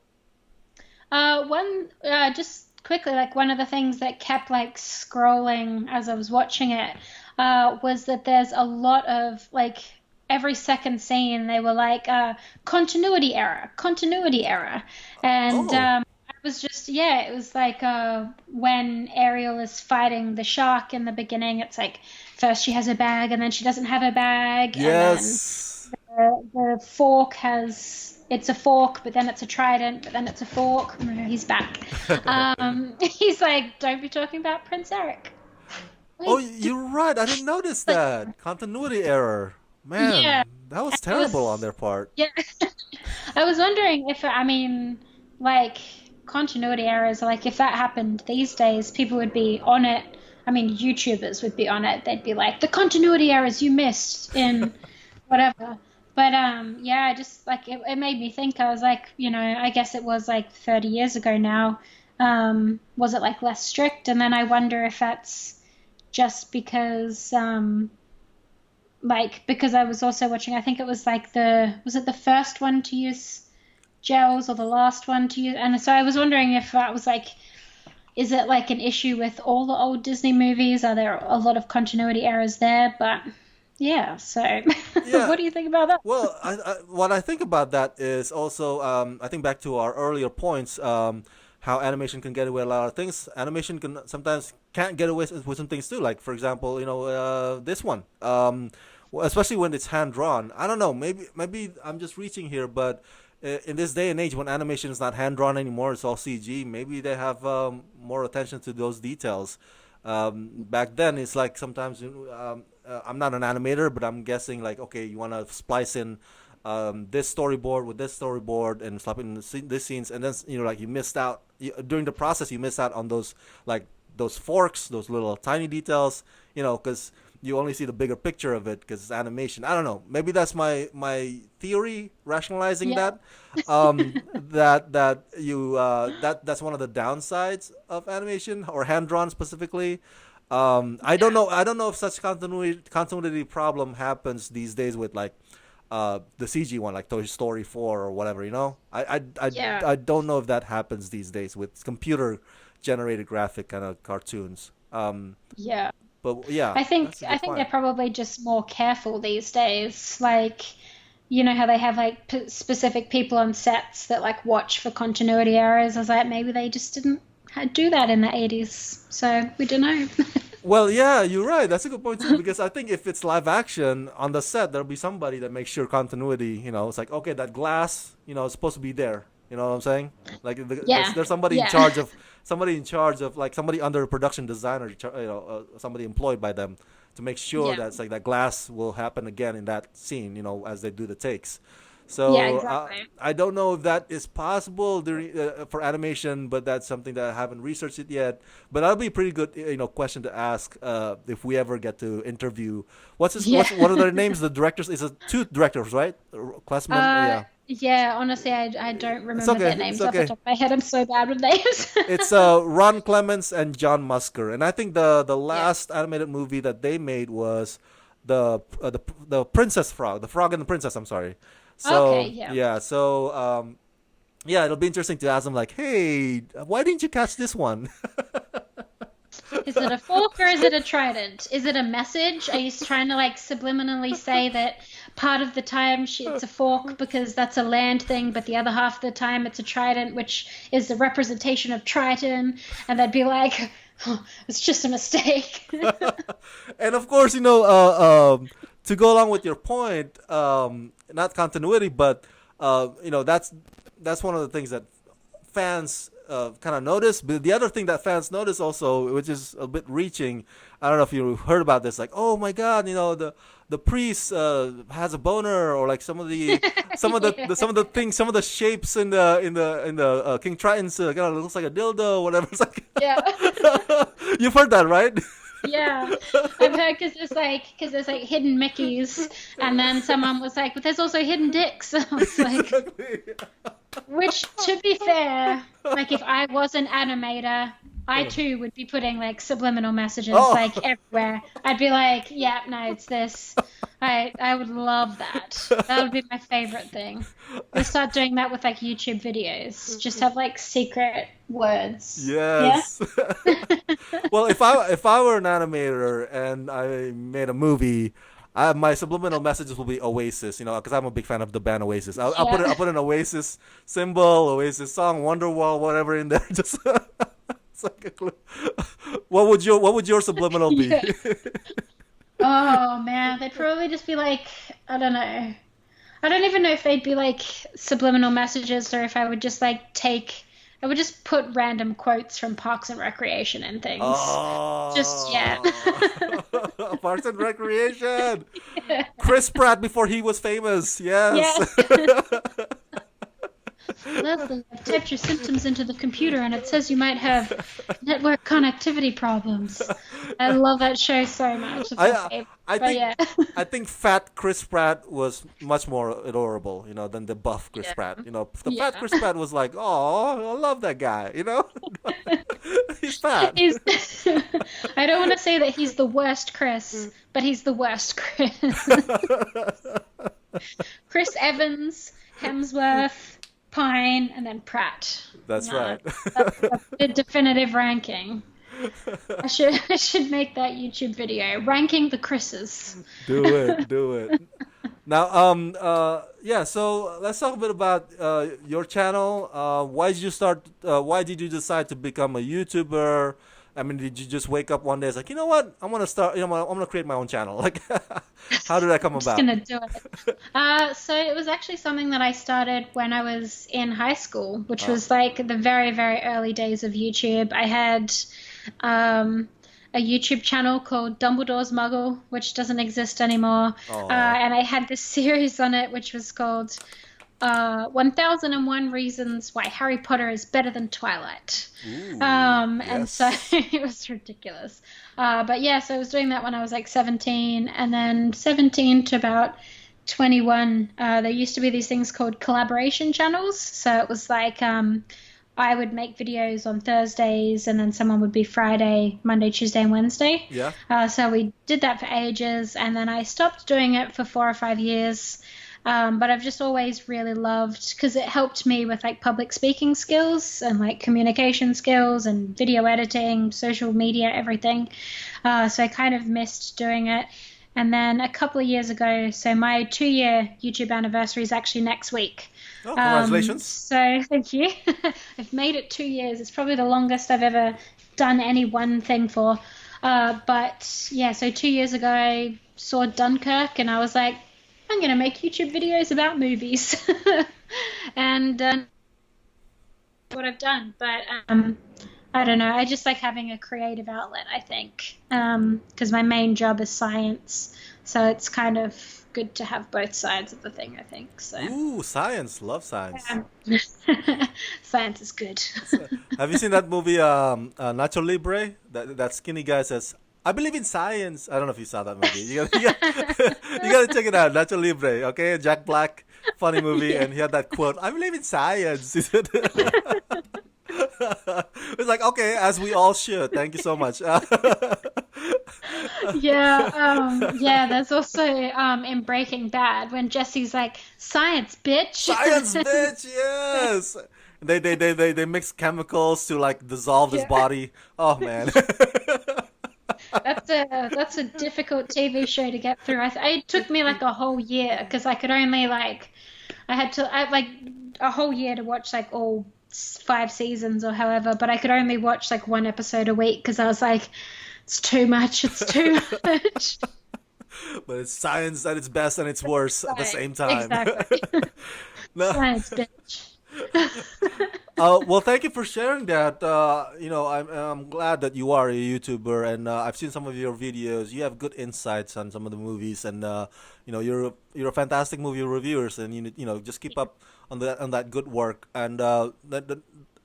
Just quickly, like one of the things that kept like scrolling as I was watching it, was that there's a lot of like every second scene they were like, continuity error, and Oh, I was just yeah, it was like when Ariel is fighting the shark in the beginning, it's like first she has a bag and then she doesn't have a bag, and then yes. the fork has it's a fork, but then it's a trident, but then it's a fork. No, he's back. He's like, don't be talking about Prince Eric. Oh, Wait, you're right. I didn't notice like, that. Continuity error. yeah, Man, that was it terrible on was. their part. Yeah, I was wondering if I mean, like continuity errors, like if that happened these days, people would be on it. I mean, YouTubers would be on it. They'd be like, the continuity errors you missed in whatever. But yeah, I just like it made me think. I was like, I guess it was like 30 years ago now. Was it like less strict? And then I wonder if that's just because because I was also watching. I think it was like was it the first one to use gels or the last one to use. And so I was wondering if that was like, is it like an issue with all the old Disney movies? Are there a lot of continuity errors there? But yeah, so Yeah. what do you think about that? Well, what I think about that is also, I think back to our earlier points, how animation can get away with a lot of things. Animation can sometimes can't get away with some things too. Like for example, this one, especially when it's hand drawn. I don't know. Maybe I'm just reaching here, but in this day and age, when animation is not hand drawn anymore, it's all CG. Maybe they have more attention to those details. Back then, it's like sometimes I'm not an animator, but I'm guessing like okay, you want to splice in this storyboard with this storyboard and slap in this scenes, and then like you missed out during the process. You miss out on those like those forks, those little tiny details, because you only see the bigger picture of it because it's animation. I don't know. Maybe that's my theory rationalizing Yeah. that. That's one of the downsides of animation or hand drawn specifically. I don't know. I don't know if such continuity problem happens these days with like the CG one, like Toy Story 4 or whatever. Yeah. I don't know if that happens these days with computer generated graphic kind of cartoons. Yeah. But yeah, I think that's a I good think they're point. probably just more careful these days. Like, you know how they have like specific people on sets that like watch for continuity errors. I was like, maybe they just didn't do that in the 80s. So we don't know. Well, yeah, you're right. That's a good point too, because I think if it's live action on the set, there'll be somebody that makes sure continuity. It's like okay, that glass, is supposed to be there. You know what I'm saying? Like Yeah. there's somebody in Yeah. charge of like somebody under a production designer, somebody employed by them to make sure Yeah. that it's like that glass will happen again in that scene. As they do the takes. Yeah, So exactly. I don't know if that is possible during for animation, but that's something that I haven't researched it yet. But that'll be a pretty good question to ask if we ever get to interview. Yeah. What are their names? The directors is it two directors, right? Classman, Uh, yeah. yeah, honestly, I don't It's remember okay. their It's names off the okay. top of my head. I'm so bad with names. It's Ron Clements and John Musker, and I think the Yeah. last animated movie that they made was the Princess Frog, the Frog and the Princess. I'm sorry. Okay, So yeah. yeah, yeah, it'll be interesting to ask them like, hey, why didn't you catch this one? Is it a fork or is it a trident? Is it a message? Are you trying to like subliminally say that part of the time it's a fork because that's a land thing, but the other half of the time it's a trident, which is the representation of Triton? And they'd be like, oh, it's just a mistake. And of course, to go along with your point, not continuity, but that's one of the things that fans kind of notice. But the other thing that fans notice also, which is a bit reaching, I don't know if you heard about this, like, oh my God, the priest has a boner, or like some of the things, some of the shapes in the King Triton's kind of looks like a dildo, whatever. It's like Yeah. you've heard that, right? Yeah, I've heard because there's like hidden Mickeys, and then someone was like, but there's also hidden dicks. I was like, Exactly. which to be fair, like if I was an animator, I too would be putting like subliminal messages Oh. like everywhere. I'd be like, yeah, no, it's this. I would love that. That would be my favorite thing. We start doing that with like YouTube videos. Just have like secret words. Yeah. Yes. Well, if I were an animator and I made a movie, my subliminal messages will be Oasis, because I'm a big fan of the band Oasis. I'll Yeah. put an Oasis symbol, Oasis song, Wonderwall, whatever in there. Just it's like a clue. What would your subliminal be? Yeah. Oh man, they'd probably just be like, I don't know. I don't even know if they'd be like subliminal messages or if I would just like I would just put random quotes from Parks and Recreation and things. Just, yeah. Oh, Parks and Recreation. Chris Pratt before he was famous. Yes. Yes. Leslie, I've typed your symptoms into the computer and it says you might have network connectivity problems. I love that show so much. It's my I favorite. I But think yeah. I think fat Chris Pratt was much more adorable, than the buff Chris Yeah. Pratt. The fat Yeah. Chris Pratt was like, oh, I love that guy. He's fat. He's I don't want to say that he's the worst Chris, but he's the worst Chris. Chris Evans, Hemsworth, Pine, and then Pratt. That's No, right. that's the definitive ranking. I should make that YouTube video ranking the Chris's. Do it, do it. Now, yeah. So let's talk a bit about your channel. Why did you start? Why did you decide to become a YouTuber? I mean, did you just wake up one day, it's like, you know what? I'm gonna start. I'm gonna create my own channel. Like, how did that come I'm just about? gonna do it. So it was actually something that I started when I was in high school, which Oh, was like the very, very early days of YouTube. I had um, a YouTube channel called Dumbledore's Muggle, which doesn't exist anymore. oh, And I had this series on it, which was called 1001 Reasons Why Harry Potter is Better Than Twilight. ooh, And so yes. it was ridiculous. But yeah, so I was doing that when I was like 17, and then 17 to about 21, there used to be these things called collaboration channels. So it was like I would make videos on Thursdays, and then someone would be Friday, Monday, Tuesday, and Wednesday. Yeah. So we did that for ages, and then I stopped doing it for 4 or 5 years. But I've just always really loved, because it helped me with like public speaking skills and like communication skills and video editing, social media, everything. So I kind of missed doing it. And then a couple of years ago, so my 2-year YouTube anniversary is actually next week. Oh, congratulations. So thank you. I've made it 2 years. It's probably the longest I've ever done any one thing for. But yeah, so 2 years ago, I saw Dunkirk and I was like, I'm going to make YouTube videos about movies. And what I've done. But I don't know. I just like having a creative outlet, I think, because my main job is science. So it's kind of good to have both sides of the thing, I think. So Ooh, science. Love science. um, science is good. So, have you seen that movie, Nacho Libre? That skinny guy says, "I believe in science." I don't know if you saw that movie. You gotta check it out. Nacho Libre, okay? Jack Black, funny movie, Yeah. and he had that quote, "I believe in science." He said, it's like, okay, as we all should. Thank you so much. Yeah, there's also in Breaking Bad when Jesse's like, "Science, bitch." Science, bitch. Yes. They mix chemicals to like dissolve his Yeah. body. Oh man. That's a difficult TV show to get through. It took me like a whole year because I could only like I like a whole year to watch like all 5 seasons or however, but I could only watch like one episode a week because I was like, it's too much, it's too much. But it's science at its best and its worst at the Right, same time. exactly. No. Science, bitch. Well, thank you for sharing that. I'm glad that you are a YouTuber, and I've seen some of your videos. You have good insights on some of the movies, and you're a fantastic movie reviewers, and just keep up on that good work. And I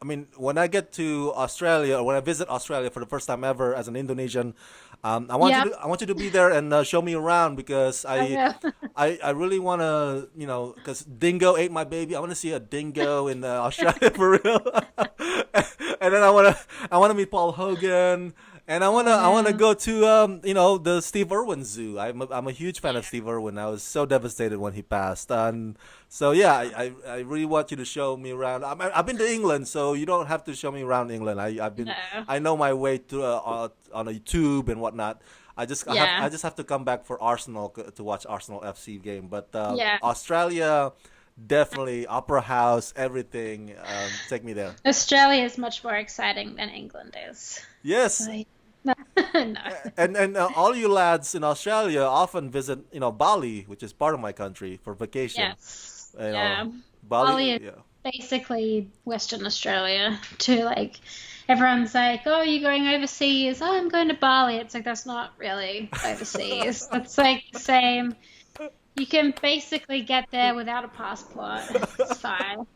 mean, when I get to Australia, or when I visit Australia for the first time ever as an Indonesian, Yep, I want you to be there and show me around because I will. I really want to, because Dingo ate my baby. I want to see a dingo in Australia for real. And then I want to meet Paul Hogan, and Oh I want to man. go to the Steve Irwin Zoo. I'm a huge fan of Steve Irwin. I was so devastated when he passed, and so yeah, I really want you to show me around. I've been to England, so you don't have to show me around England. No. I know my way to on a tube and whatnot. I Yeah. just have to come back for Arsenal to watch Arsenal FC game. But Yeah. Australia, definitely Opera House, everything. Take me there. Australia is much more exciting than England is. Yes, So, no. No. and all you lads in Australia often visit Bali, which is part of my country, for vacation. Yes. You Yeah. know Bali Bali, is yeah. basically Western Australia too. Like everyone's like, "Oh, you're going overseas." "Oh, I'm going to Bali." It's like that's not really overseas. That's like the same. You can basically get there without a passport. It's fine.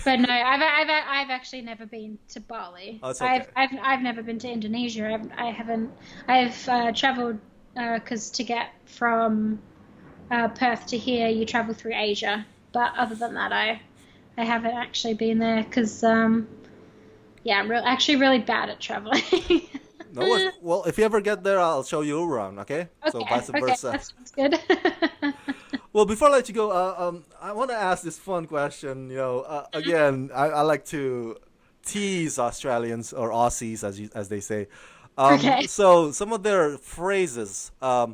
But no, I've actually never been to Bali. Oh, it's okay. I've never been to Indonesia. I haven't. I've traveled because to get from Perth to here, you travel through Asia. But other than that, I haven't actually been there because yeah, actually really bad at traveling. No, if you ever get there, I'll show you around. Okay, so Okay, vice okay, versa. that sounds good. Well, before I let you go, I want to ask this fun question. Again, I like to tease Australians or Aussies, as they say. Okay. So some of their phrases, Yeah.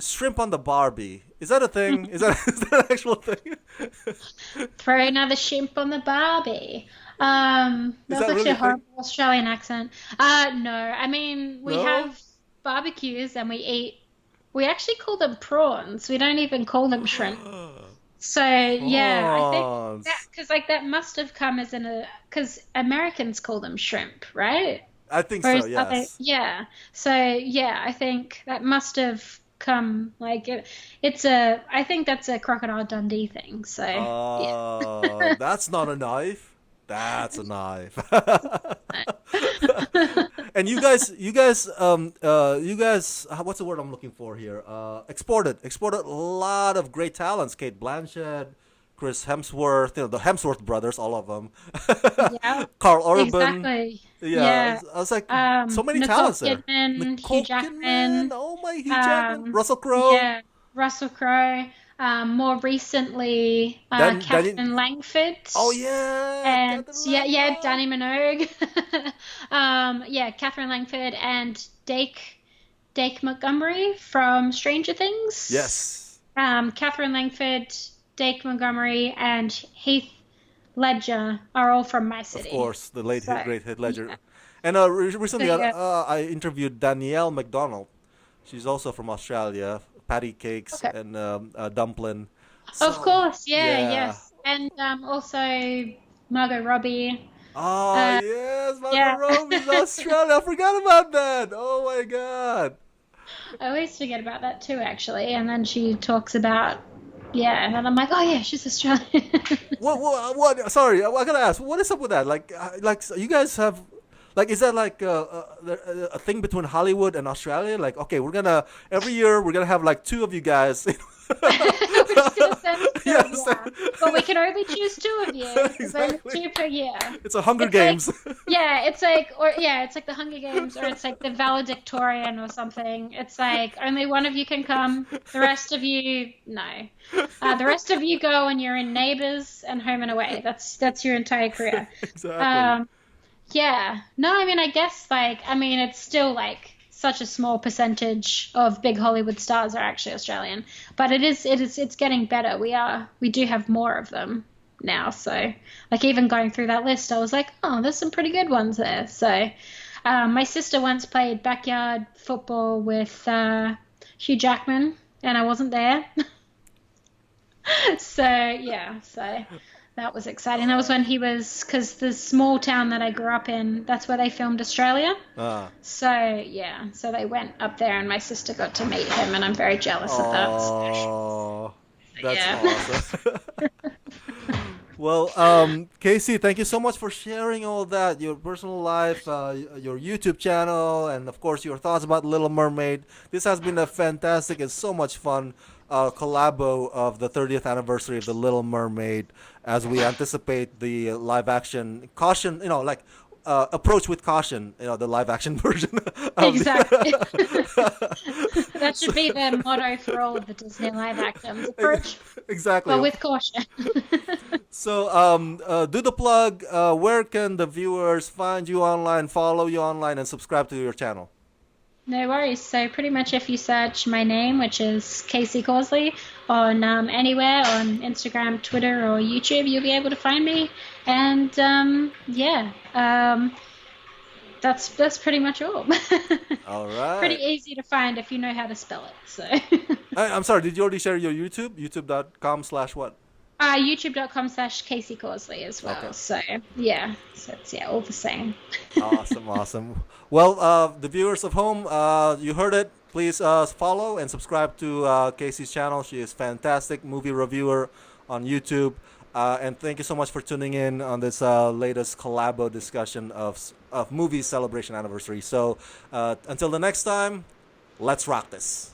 shrimp on the Barbie. Is that a thing? Is that an actual thing? Throw another shrimp on the Barbie. Is That was that actually really a a thing? horrible Australian accent. No, I mean we No. have barbecues and we eat. We actually call them prawns. We don't even call them shrimp. So yeah, I think that Prawns. because like that must have come as in a because Americans call them shrimp, right? I think so. Whereas other, Yes. yeah. So yeah, I think that must have come like it's a. I think that's a Crocodile Dundee thing. So yeah. That's not a knife. That's a knife. And what's the word I'm looking for here? Exported a lot of great talents. Kate Blanchett, Chris Hemsworth, the Hemsworth brothers, all of them. Yeah, Carl Urban. exactly. Yeah, Yeah. I was like, so many Nicole talents there. Kidman, Hugh Nicole Kidman. Jackman, Oh my, Hugh Jackman. um, Russell Crowe. yeah, Russell Crowe, more recently, Danny. Catherine Langford, Oh yeah, and Captain yeah, yeah, Langford. Danny Minogue, yeah, Catherine Langford and Dake Montgomery from Stranger Things. Yes, Catherine Langford, Dake Montgomery, and Heath Ledger are all from my of city. course, the late So great Heath yeah, Ledger. And so recently, yeah. I interviewed Danielle McDonald. She's also from Australia. Patty cakes Okay. and dumpling. Of So course, yeah, yeah. yes. And also Margot Robbie. Oh Uh, yes, Margot yeah. Robbie's Australia. I forgot about that. Oh my god. I always forget about that too, actually. And then she talks about, yeah, and then I'm like, oh yeah, she's Australian. What? Sorry, I gotta ask. What is up with that? Like, you guys have, like, is that like a thing between Hollywood and Australia? Like, okay, we're gonna every year we're gonna have like two of you guys. We're just gonna send two of Yes, you. But we can only choose two of you. There's only exactly. two per year. It's a Hunger It's like, Games. yeah, it's like, or yeah, it's like the Hunger Games, or it's like the valedictorian or something. It's like only one of you can come. The rest of you, no. The rest of you go and you're in Neighbours and Home and Away. That's your entire career. Exactly. Um, yeah. No, I mean, I guess like, I mean, it's still like such a small percentage of big Hollywood stars are actually Australian, but it's getting better. We do have more of them now. So like even going through that list, I was like, oh, there's some pretty good ones there. So my sister once played backyard football with Hugh Jackman, and I wasn't there. So yeah, so that was exciting. That was when he was, because the small town that I grew up in, that's where they filmed Australia. Ah. So yeah, so they went up there, and my sister got to meet him, and I'm very jealous of that. So, Oh, that's yeah. awesome. Well, Casey, thank you so much for sharing all that, your personal life, your YouTube channel, and of course your thoughts about Little Mermaid. This has been a fantastic and so much fun collabo of the 30th anniversary of the Little Mermaid, as we anticipate the live action caution, like approach with caution, the live action version of Exactly. the. That should be the motto for all of the Disney live actions. Approach, Exactly. but with caution. So, do the plug. Where can the viewers find you online, follow you online, and subscribe to your channel? No worries. So pretty much if you search my name, which is Casey Causley, on anywhere on Instagram, Twitter, or YouTube, you'll be able to find me. And yeah, that's pretty much all. All Pretty right. easy to find if you know how to spell it. So I'm sorry. Did you already share your YouTube? YouTube.com/what? youtube.com/, Casey Causley as Okay. well. So yeah, so it's all the same. Awesome. Awesome. Well, the viewers of home, you heard it. Please follow and subscribe to Casey's channel. She is fantastic movie reviewer on YouTube. And thank you so much for tuning in on this latest collabo discussion of movie celebration anniversary. So until the next time, let's rock this.